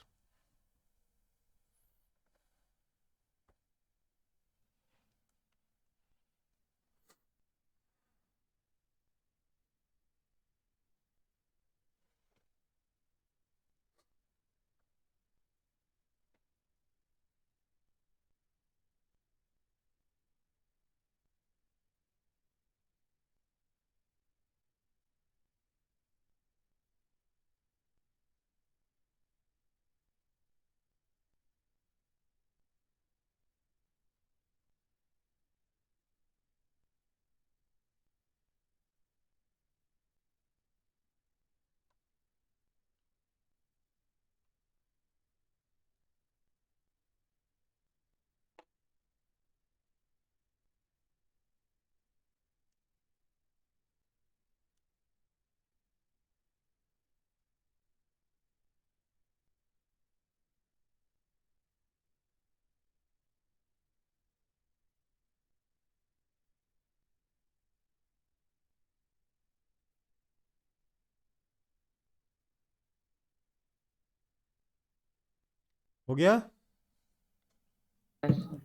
हो गया? Yes sir.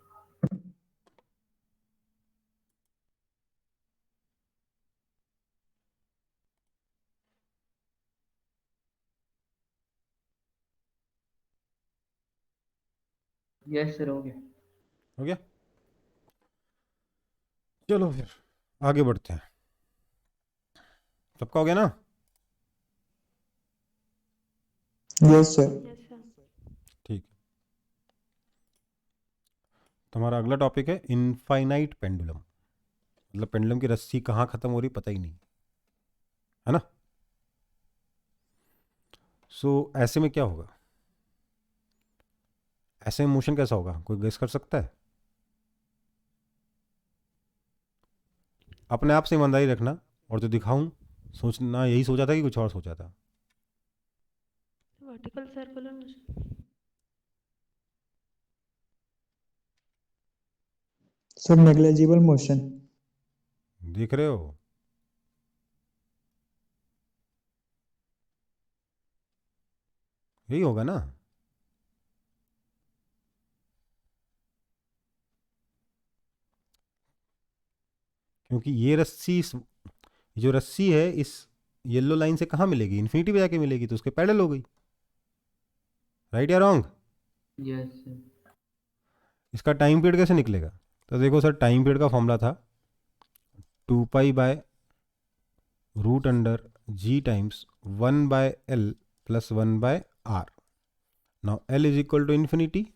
यस सर, हो गया। हो गया, चलो फिर आगे बढ़ते हैं, सबका हो गया ना? Yes sir. Yes sir. ठीक, तो हमारा अगला टॉपिक है इनफाइनाइट पेंडुलम, मतलब पेंडुलम की रस्सी कहाँ खत्म हो रही पता ही नहीं, है ना? सो ऐसे में क्या होगा, ऐसे में मोशन कैसा होगा, कोई गेस कर सकता है? अपने आप से ईमानदारी रखना, और जो दिखाऊं सोचना यही सोचा था कि कुछ और सोचा था? Vertical circular motion. Sir negligible motion. देख रहे हो? यही होगा ना। क्योंकि ये रस्सी जो रस्सी है इस येलो लाइन से कहाँ मिलेगी, इन्फिनिटी पे जाके मिलेगी, तो उसके पैरेलल हो गई। राइट या रॉन्ग? Yes sir. इसका टाइम पीरियड कैसे निकलेगा? तो देखो सर, टाइम पीरियड का फॉर्मूला था 2 पाई/√g times 1/l plus 1/r. Now L is equal to infinity,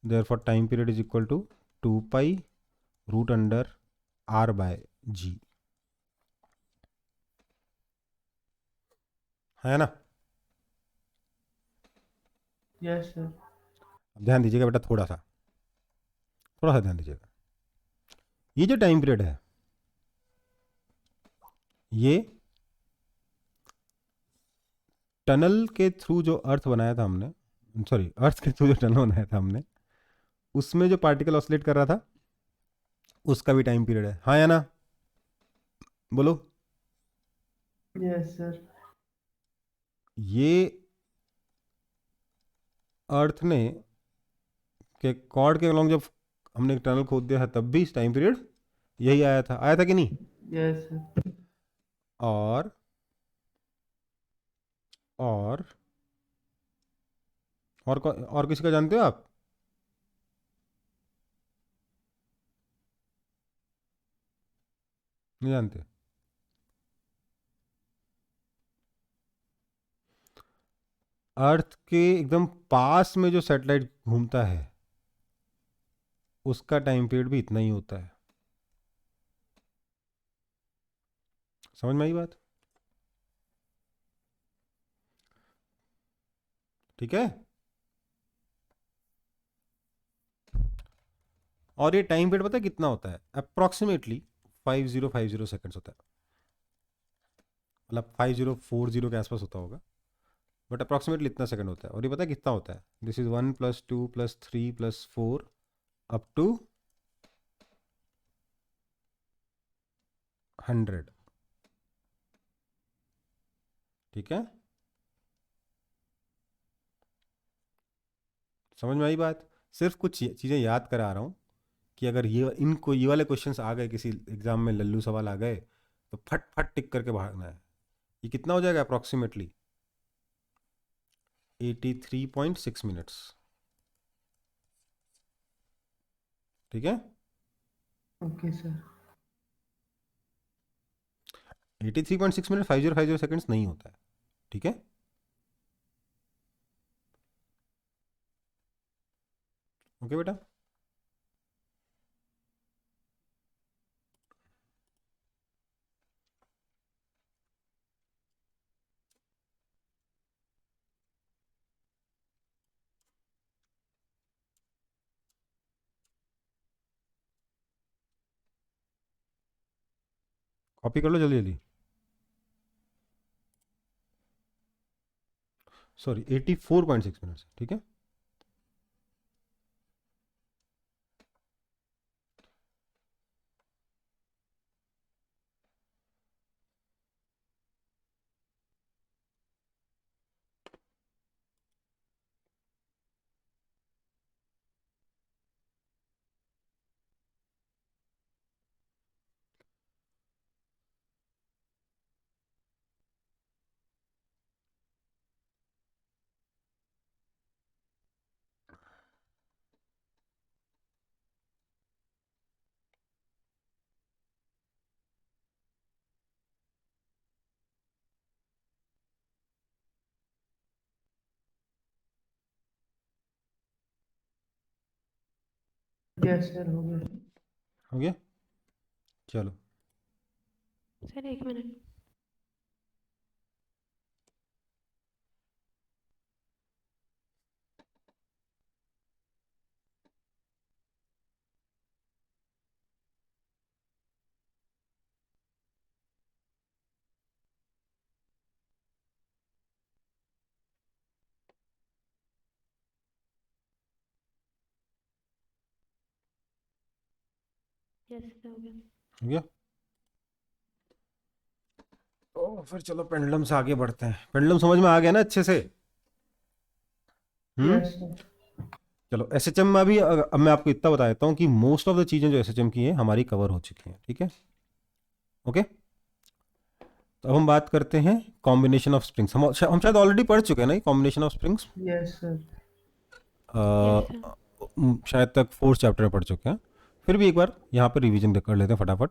therefore time period is equal to 2 pi√r/g. है ना? Yes sir. अब ध्यान दीजिएगा बेटा, थोड़ा सा ध्यान दीजिएगा। ये जो टाइम पीरियड है, ये टनल के थ्रू जो अर्थ बनाया था हमने, सॉरी अर्थ के थ्रू जो टनल बनाया था हमने, उसमें जो पार्टिकल ऑसिलेट कर रहा था उसका भी टाइम पीरियड है, हाँ या ना? बोलो। Yes sir. ये अर्थ ने के कॉर्ड के अलॉन्ग जब हमने एक टनल खोद दिया था, तब भी टाइम पीरियड यही आया था कि नहीं? Yes sir. और और और किसी का जानते हो आप? नहीं जानते? अर्थ के एकदम पास में जो सैटेलाइट घूमता है उसका टाइम पीरियड भी इतना ही होता है। समझ में आई बात? ठीक है। और ये टाइम पीरियड पता है कितना होता है? अप्रोक्सीमेटली 5050 सेकेंड्स होता है, मतलब 5040 के आसपास होता होगा, बट अप्रोक्सीमेटली इतना सेकंड होता है। और ये पता है कितना होता है? This is 1+2+3+4 up to 100। ठीक है, समझ में आई बात? सिर्फ कुछ चीज़ें याद करा रहा हूँ कि अगर ये वाले क्वेश्चंस आ गए किसी एग्जाम में, लल्लू सवाल आ गए, तो फट फट टिक करके भागना है। ये कितना हो जाएगा अप्रोक्सीमेटली? 83.6 मिनट्स। ठीक है, ओके सर। 83.6 मिनट 5050 सेकेंड्स नहीं होता है। ठीक है, ओके बेटा। कॉपी कर लो जल्दी जल्दी। Sorry, 84.6 minutes. ठीक है, यस सर, हो गया। हो गया, चलो। Sir 1 minute. यस हो गया। हो गया। तो फिर चलो पेंडुलम से आगे बढ़ते हैं। पेंडुलम समझ में आ गया ना अच्छे से? Yes sir. चलो एसएचएम में अभी अब मैं आपको इतना बता देता हूँ कि मोस्ट ऑफ द चीज़ें जो एसएचएम की हैं हमारी कवर हो चुकी हैं। ठीक है, ओके। तो अब हम बात करते हैं कॉम्बिनेशन ऑफ स्प्रिंग्स। हम शायद ऑलरेडी पढ़ चुके हैं ना combination of springs, yes sir. Yes sir. शायद तक 4th चैप्टर में पढ़ चुके हैं। फिर भी एक बार यहाँ पर रिवीजन कर लेते हैं फटाफट।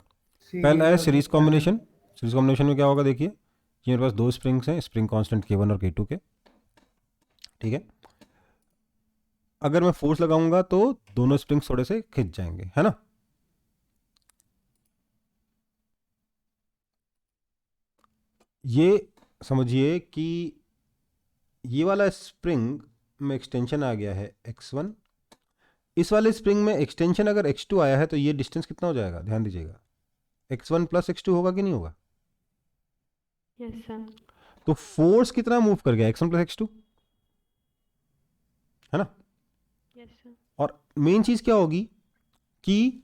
पहला है सीरीज कॉम्बिनेशन। सीरीज कॉम्बिनेशन में क्या होगा देखिए, कि मेरे पास दो स्प्रिंग्स हैं, स्प्रिंग कांस्टेंट K1 और K2 के। ठीक है, अगर मैं फोर्स लगाऊंगा तो दोनों स्प्रिंग्स थोड़े से खिंच जाएंगे, है ना। ये समझिए कि ये वाला स्प्रिंग में एक्सटेंशन आ गया है x1, इस वाले स्प्रिंग में एक्सटेंशन अगर x2 आया है तो ये डिस्टेंस कितना हो जाएगा, ध्यान दीजिएगा, x1 प्लस x2 होगा कि नहीं होगा। Yes sir. तो फोर्स कितना मूव कर गया, x1 प्लस x2, है ना। Yes sir. और मेन चीज क्या होगी कि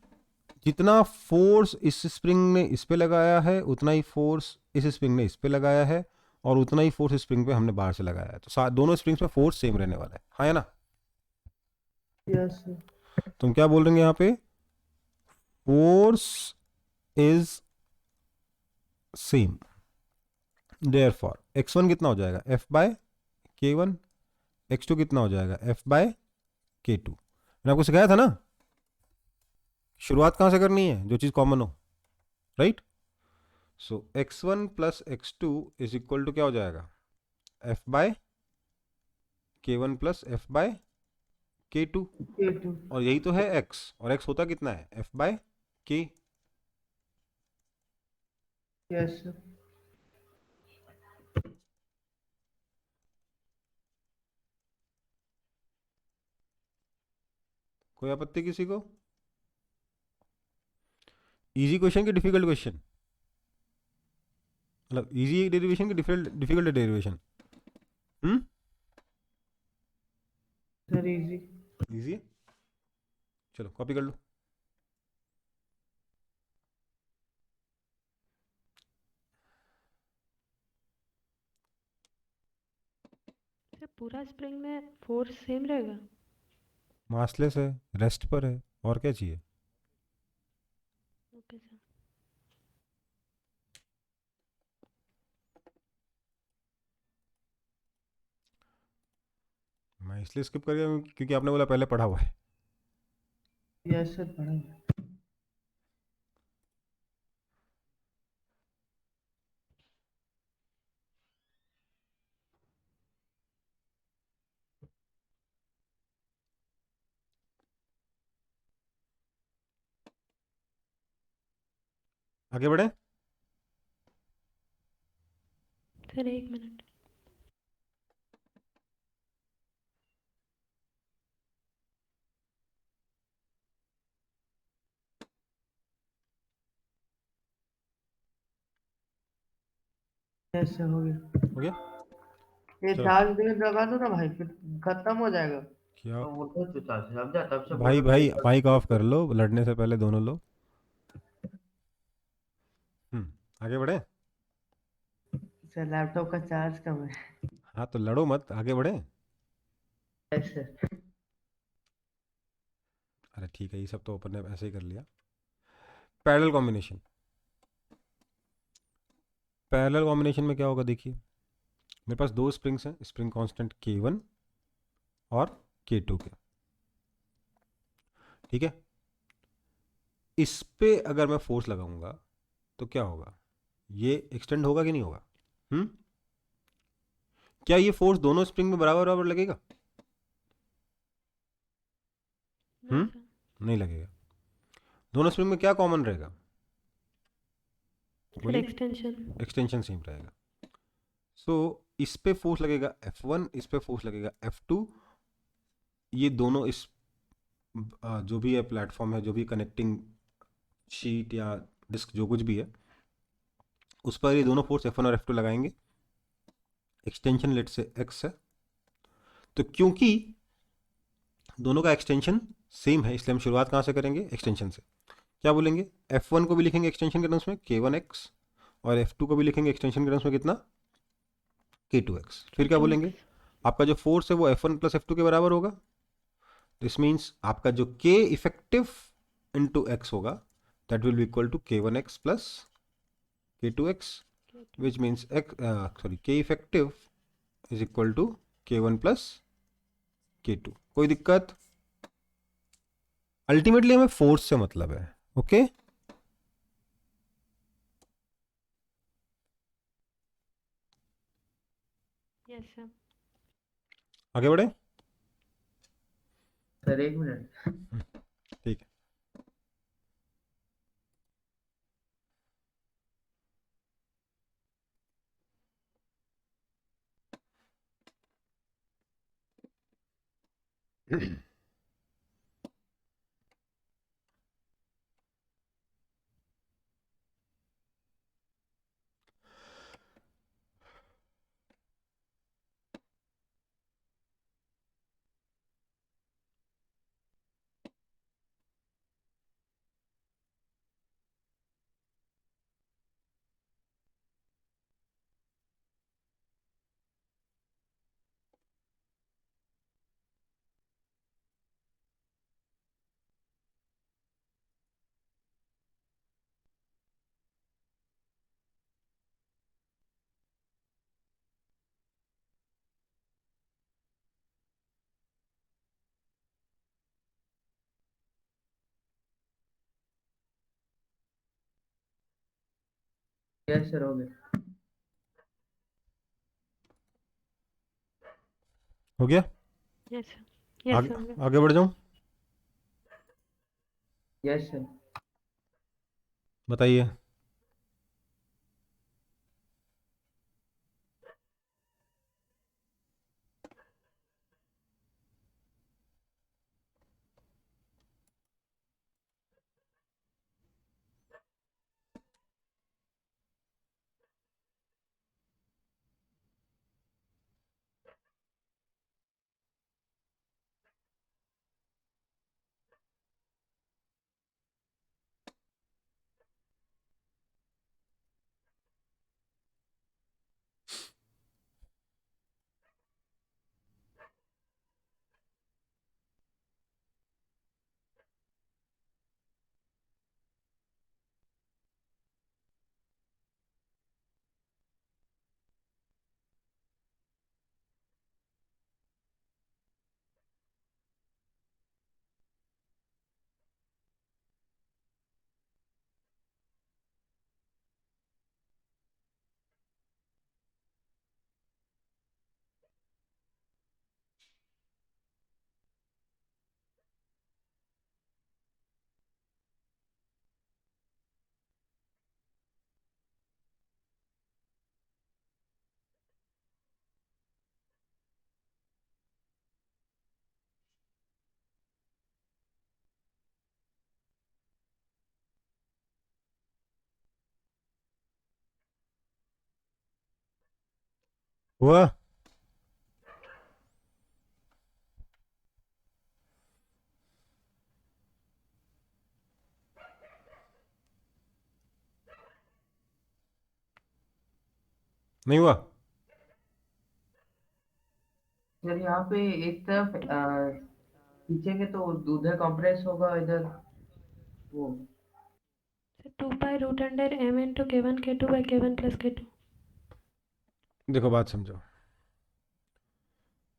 जितना फोर्स इस स्प्रिंग ने इस पे लगाया है उतना ही फोर्स इस स्प्रिंग ने इस पे लगाया है, और उतना ही फोर्स इस स्प्रिंग पे हमने बाहर से लगाया है। तो दोनों स्प्रिंग्स में फोर्स सेम रहने वाला है, हाँ या ना। Yes sir. तुम क्या बोल रहे हैं यहाँ पे, force is same, therefore x1 कितना हो जाएगा F बाय K1, x2 कितना हो जाएगा F बाय K2। मैंने आपको सिखाया था ना, शुरुआत कहाँ से करनी है, जो चीज़ कॉमन हो, right. So x1 plus x2 is equal to क्या हो जाएगा, F by K1 plus F by K2। K2। और यही तो है x, और x होता कितना है F by K। Yes sir. कोई आपत्ति किसी को? इजी क्वेश्चन की डिफिकल्ट क्वेश्चन, मतलब इजी डेरिवेशन की difficult derivation. Sir easy. Easy है, चलो कॉपी कर लो। सर पूरा स्प्रिंग में फोर्स सेम रहेगा। मासलेस है, रेस्ट पर है, और क्या चाहिए। Okay sir. मैं इसलिए स्किप कर गया क्योंकि आपने बोला पहले पढ़ा हुआ है। यस सर पढ़ा है। आगे बढ़े। सर एक मिनट। यस सर हो गया। हो गया, ये चलो। चार्ज देर लगा दो ना भाई, फिर खत्म हो जाएगा। क्या तो वो तो चार्ज समझा, तब से भाई, बोल रहे भाई थे। माइक ऑफ कर लो, लड़ने से पहले दोनों लोग। आगे बढ़े। सर लैपटॉप का चार्ज कम है। हाँ तो लड़ो मत, आगे बढ़े। Yes sir. अरे ठीक है, ये सब तो अपन ने ऐसे ही कर लिया। Parallel combination. पैरेलल कॉम्बिनेशन में क्या होगा देखिए, मेरे पास दो स्प्रिंग्स हैं, स्प्रिंग कांस्टेंट K1 और K2 के। ठीक है, इस पे अगर मैं फोर्स लगाऊंगा तो क्या होगा, ये एक्सटेंड होगा कि नहीं होगा। क्या ये फोर्स दोनों स्प्रिंग में बराबर बराबर लगेगा? नहीं सर। नहीं लगेगा। दोनों स्प्रिंग में क्या कॉमन रहेगा, सर बोलिए। एक्सटेंशन। एक्सटेंशन सेम रहेगा। सो इस पे फोर्स लगेगा F1, इस पे फोर्स लगेगा F2। ये दोनों इस जो भी है प्लेटफॉर्म है, जो भी कनेक्टिंग शीट या डिस्क जो कुछ भी है, उस पर ये दोनों फोर्स F1 और F2 लगाएंगे। एक्सटेंशन लेट से x है, तो क्योंकि दोनों का एक्सटेंशन सेम है इसलिए हम शुरुआत कहाँ से करेंगे, एक्सटेंशन से। क्या बोलेंगे, F1 को भी लिखेंगे एक्सटेंशन के टर्म्स में K1x, और F2 को भी लिखेंगे एक्सटेंशन के टर्म्स में कितना, K2x। फिर क्या बोलेंगे, आपका जो फोर्स है वो F1 प्लस F2 के बराबर होगा। दिस मीन्स आपका जो K इफेक्टिव इंटू एक्स होगा that will be equal to K1x plus K2x, which means K effective is equal to K1 plus K2। कोई दिक्कत? अल्टीमेटली हमें फोर्स से मतलब है। Okay yes sir. आगे बढ़े। सर एक मिनट। ठीक है। यस सर हो गया। हो गया। Yes sir. यस आगे सर। आगे बढ़ जाऊं। Yes sir. बताइए। हुआ। नहीं हुआ। सर यहाँ पे एक तरफ खींचेंगे तो उधर कंप्रेस होगा, इधर वो। Sir 2 pi root under m into K1 K2 by K1 plus K2। देखो बात समझो,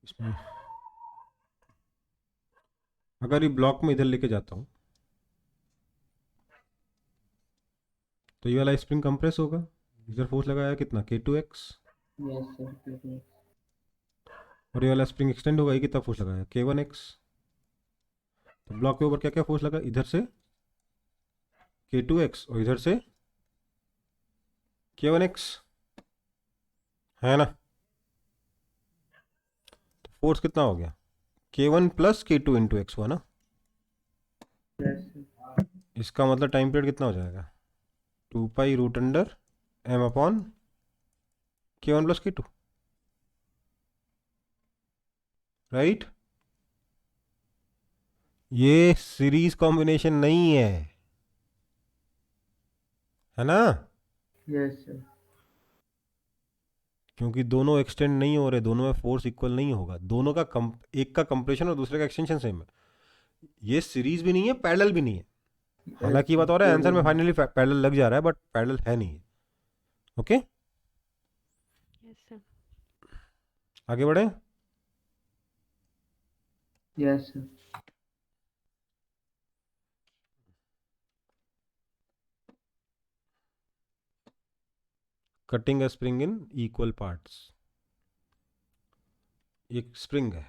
इसमें अगर ये ब्लॉक में इधर लेके जाता हूँ तो ये वाला स्प्रिंग कंप्रेस होगा, इधर फोर्स लगाया कितना K2x, यस सर। और ये वाला स्प्रिंग एक्सटेंड होगा, ये कितना फोर्स लगाया K1x। तो ब्लॉक के ऊपर क्या क्या फोर्स लगा, इधर से K2x और इधर से K1x, है ना। तो फोर्स कितना हो गया, K1 plus K2 into X हुआ ना। Yes sir. इसका मतलब टाइम पीरियड कितना हो जाएगा, 2 pi root under m upon K1 plus K2, right. ये सीरीज कॉम्बिनेशन नहीं है, है ना, यस सर। क्योंकि दोनों एक्सटेंड नहीं हो रहे, दोनों में फोर्स इक्वल नहीं होगा, दोनों का एक का कंप्रेशन और दूसरे का एक्सटेंशन सेम है। ये सीरीज भी नहीं है, पैरेलल भी नहीं है। हालांकि ये बात और है, आंसर में फाइनली पैरेलल लग जा रहा है, बट पैरेलल है नहीं। Okay, Yes, sir. आगे बढ़े। Yes sir. Cutting a spring in equal parts. एक स्प्रिंग है,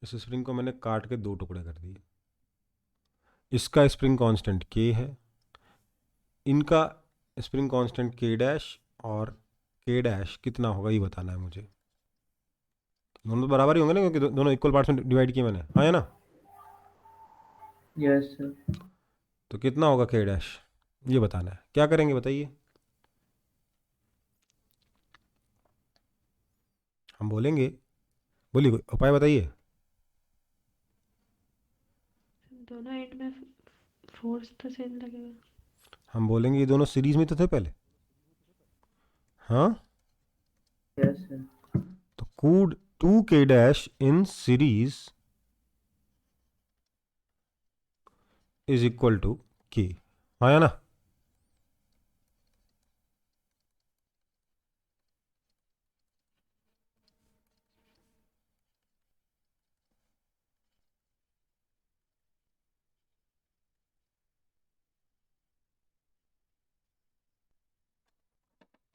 इस स्प्रिंग को मैंने काट के 2 टुकड़े कर दिए। इसका स्प्रिंग कांस्टेंट k है, इनका स्प्रिंग कांस्टेंट k डैश, और k डैश कितना होगा ये बताना है मुझे। दोनों तो बराबर ही होंगे ना, क्योंकि दोनों इक्वल पार्ट्स में डिवाइड किए मैंने, हाँ है ना। Yes sir. तो कितना होगा k डैश, ये बताना है। क्या करेंगे बताइए। हम बोलेंगे, बोलिए कोई उपाय बताइए। दोनों एंड में फोर्स तो सेम लगेगा। हम बोलेंगे ये दोनों सीरीज में तो थे पहले, हाँ। Yes sir. तो could 2k dash in series is equal to k, हाँ या ना।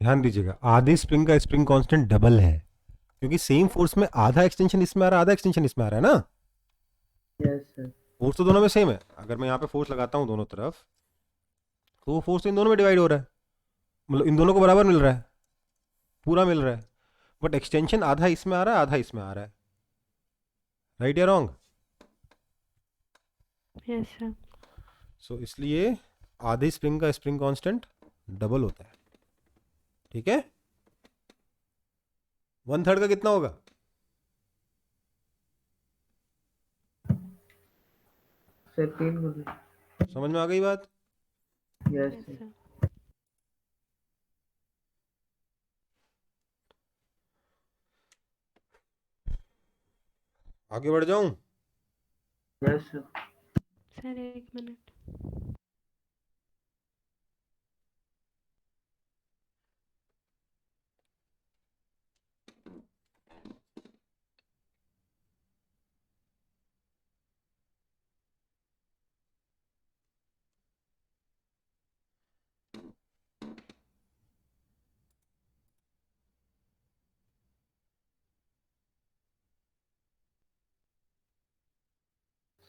ध्यान दीजिएगा, आधे स्प्रिंग का स्प्रिंग कांस्टेंट डबल है, क्योंकि सेम फोर्स में आधा एक्सटेंशन इसमें आ रहा है, आधा एक्सटेंशन इसमें आ रहा है ना। Yes sir. फोर्स तो दोनों में सेम है। अगर मैं यहाँ पे फोर्स लगाता हूँ दोनों तरफ, तो वो फोर्स तो इन दोनों में डिवाइड हो रहा है, मतलब इन दोनों को बराबर मिल रहा है, पूरा मिल रहा है। बट एक्सटेंशन आधा इसमें आ रहा है, आधा इसमें आ रहा है। राइट या रॉन्ग। Yes sir. सो इसलिए आधे स्प्रिंग का स्प्रिंग कांस्टेंट डबल होता है, ठीक है। 1/3 का कितना होगा। सर 3 गुना। समझ में आ गई बात। Yes yes sir. सर। आगे बढ़ जाऊं। Yes sir. Sir 1 minute.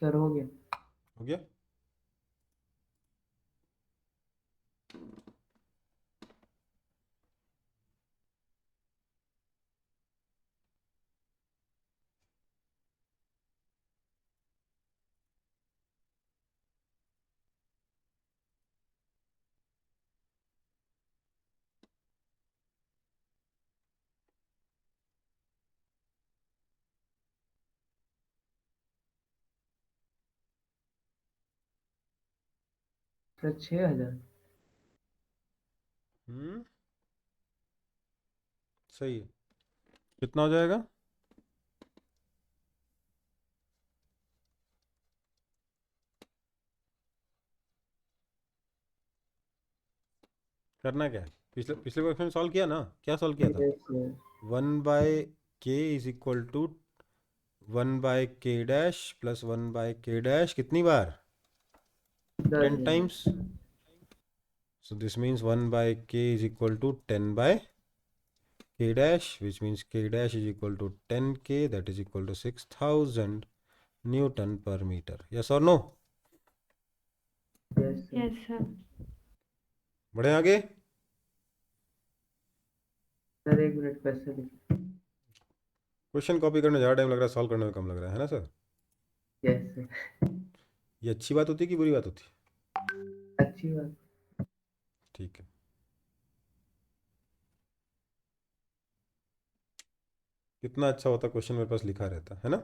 Sir हो गया। हो गया। सर 6000। सही है। कितना हो जाएगा। करना क्या है, पिछले पिछले क्वेश्चन सॉल्व किया ना, क्या सॉल्व किया था। Yes sir. 1/k is equal to 1/k dash plus 1/k dash कितनी बार, 10 10 times. So this means 1/k is equal to 10/k dash, which means k dash is equal to 10k, that is equal to 6000 Newton per meter. Yes or no? Yes sir. Yes sir. बढ़े आगे। Sir 1 minute पैसे लिख। Question copy करने ज़्यादा time लग रहा है, solve करने में कम लग रहा है ना सर। Yes sir. ये अच्छी बात होती है कि बुरी बात होती है। अच्छी बात। ठीक है। कितना अच्छा होता क्वेश्चन मेरे पास लिखा रहता है ना,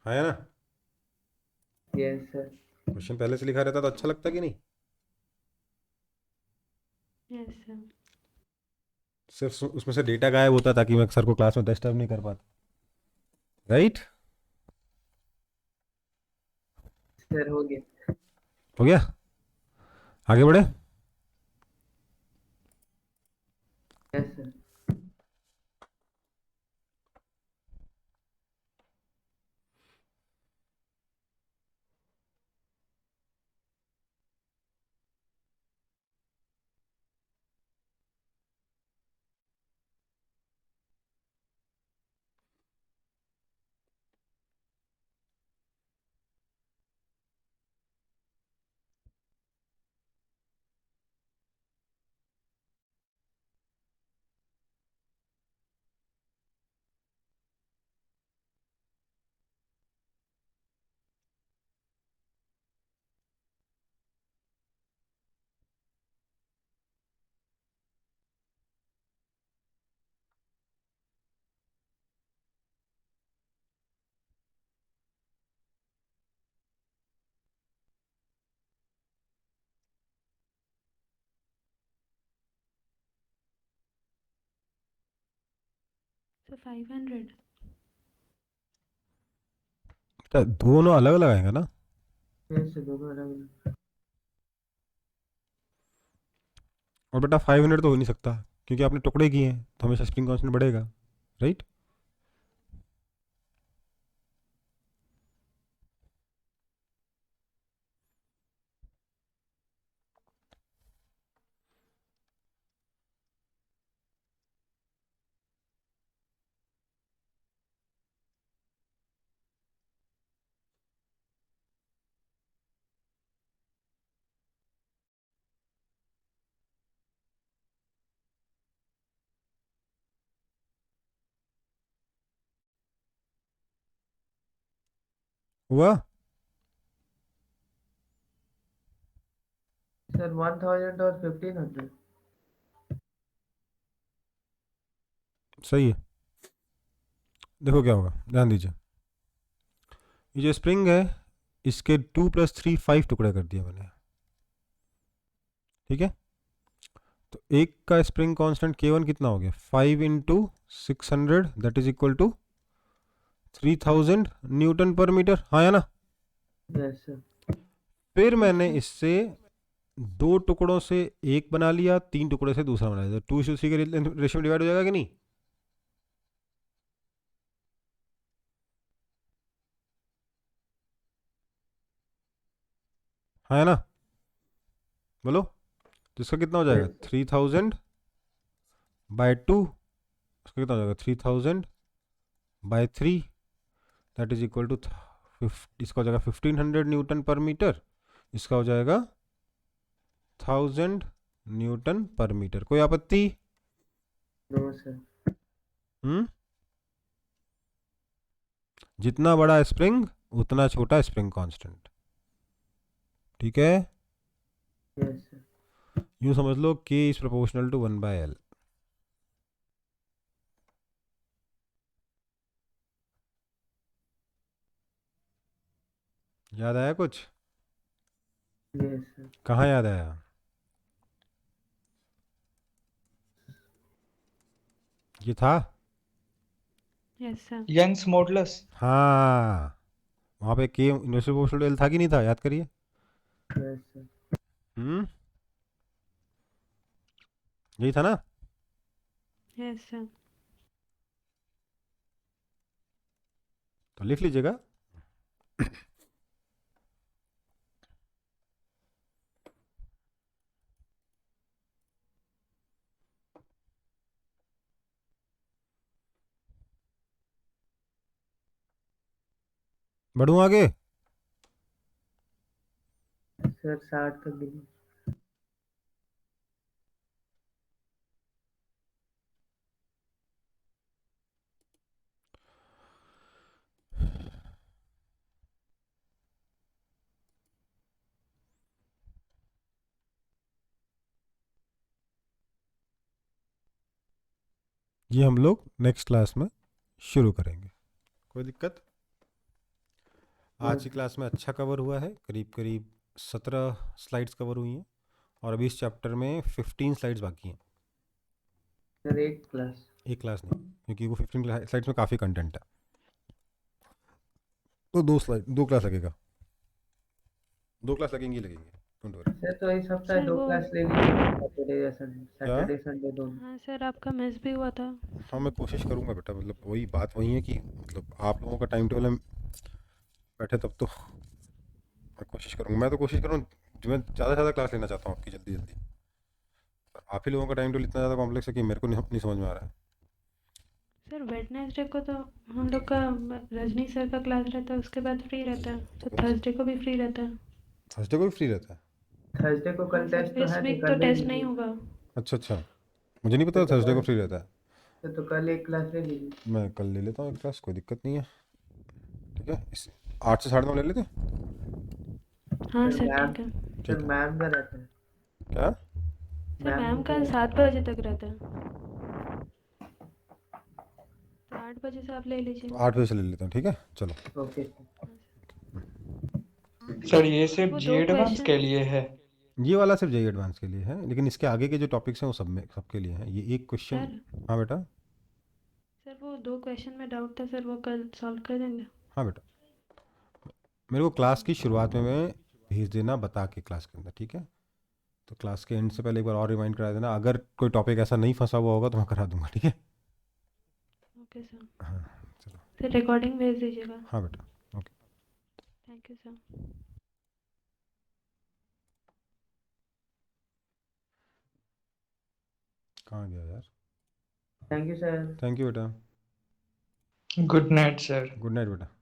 हाँ या ना। Yes sir. क्वेश्चन पहले से लिखा रहता तो अच्छा लगता कि नहीं? Yes sir. सिर्फ उसमें से डेटा गायब होता ताकि मैं सर को क्लास में डिस्टर्ब नहीं कर पाता, राइट? सर हो गया। हो गया, आगे बढ़े। Yes sir. सर 500। तो दोनों अलग अलग आएगा ना? यस सर, दोनों अलग अलग। और बेटा 500 तो हो नहीं सकता क्योंकि आपने टुकड़े किए हैं, तो हमेशा स्प्रिंग कांस्टेंट बढ़ेगा, राइट? हुआ? सर 1000 और 1500। सही है। देखो क्या होगा, ध्यान दीजिए। ये जो स्प्रिंग है इसके 2 + 3 5 टुकड़े कर दिए मैंने, ठीक है? तो एक का स्प्रिंग कांस्टेंट K1 कितना हो गया? 5 × 600 that is equal to 3000 newton per metre, हाँ या ना? Yes sir. फिर Yes, मैंने sir. इससे दो टुकड़ों से एक बना लिया, तीन टुकड़े से दूसरा बना लिया, 2:3 के रेशियो में डिवाइड हो जाएगा कि नहीं? हाँ या ना? बोलो। तो इसका कितना हो जाएगा? यस 3000/2, इसका कितना हो जाएगा? 3000/3 दैट इज इक्वल टू, इसका हो जाएगा 1500 न्यूटन पर मीटर, इसका हो जाएगा 1000 न्यूटन पर मीटर। कोई आपत्ति? No sir. हम्म? जितना बड़ा स्प्रिंग उतना छोटा स्प्रिंग कांस्टेंट, ठीक है? Yes sir. यूं समझ लो K is proportional to 1/L। याद आया कुछ? Yes sir. कहाँ याद आया? ये था? Yes, sir. Young's modulus. हाँ, वहाँ पे K inversely proportional to L था कि नहीं था? याद करिए। Yes sir. हम्म, यही था ना? Yes, sir. तो लिख लीजिएगा। बढ़ूँ आगे? सर 60 तक गिनी। ये हम लोग नेक्स्ट क्लास में शुरू करेंगे। कोई दिक्कत? आज की क्लास में अच्छा कवर हुआ है, करीब करीब 17 स्लाइड्स कवर हुई हैं और अभी इस चैप्टर में 15 स्लाइड्स बाकी हैं। सर एक क्लास। एक क्लास नहीं, क्योंकि वो 15 स्लाइड्स में काफ़ी कंटेंट है, तो 2 क्लास लगेगा, 2 क्लास लगेंगी डोंट वरी। सर तो इस हफ्ते सर 2 वो क्लास ले लीजिए, सैटरडे या संडे, क्या? सैटरडे संडे दोनों। हाँ सर आपका मिस भी हुआ था। हाँ मैं कोशिश करूँगा बेटा, मतलब वही बात वही है कि मतलब आप लोगों का टाइम टेबल बैठे तब तो मैं कोशिश करूँगा, मैं तो कोशिश करूँ जो मैं ज़्यादा से ज़्यादा क्लास लेना चाहता हूँ आपकी जल्दी जल्दी। आप ही लोगों का टाइम टेबल इतना ज़्यादा कॉम्प्लेक्स है कि मेरे को नहीं समझ में आ रहा है। सर वेडनेसडे को तो हम लोग का रजनी सर का क्लास रहता है, उसके बाद फ्री रहता है, तो थर्सडे को भी फ्री रहता है। थर्सडे को भी फ्री रहता है? थर्सडे को हाँ कल सर, टेस्ट तो इस है, तो वीक तो कल ले टेस्ट नहीं लीजिए। होगा। अच्छा, मुझे नहीं पता तो थर्सडे को कल फ्री रहता है। तो कल एक क्लास ले लीजिए। मैं कल ले लेता हूँ एक क्लास, कोई दिक्कत नहीं है। ठीक है, इस 8 से 9:30 ले लेते हैं। हाँ सर सर मैम ठीक है। सर ठीक है। मैम का रहता है। क्या? सर मैम का 7 बजे तक रहता है, तो 8 बजे से आप ले लीजिए। तो 8 बजे से ले लेता हूँ, ठीक है चलो। Okay sir. सर ये सिर्फ वो जी 2 एडवांस के क्वेश्चन लिए है। ये वाला सिर्फ जेई एडवांस के लिए है, लेकिन इसके आगे के जो टॉपिक्स हैं वो सबके लिए हैं। ये एक क्वेश्चन। सर हाँ बेटा। सर वो 2 क्वेश्चन में डाउट था सर, वो कल सॉल्व कर देंगे। हाँ बेटा, मेरे को क्लास की शुरुआत में मैं भेज देना बता के क्लास के अंदर, ठीक है? तो क्लास के एंड से पहले एक बार और रिमाइंड करा देना, अगर कोई टॉपिक ऐसा नहीं फंसा हुआ होगा तो मैं करा दूंगा, ठीक है? Okay sir. हाँ चलो। सर रिकॉर्डिंग भेज दीजिएगा। हाँ बेटा, ओके। Thank you sir. कहाँ गया यार? Thank you sir. Thank you बेटा। Good night sir. Good night बेटा।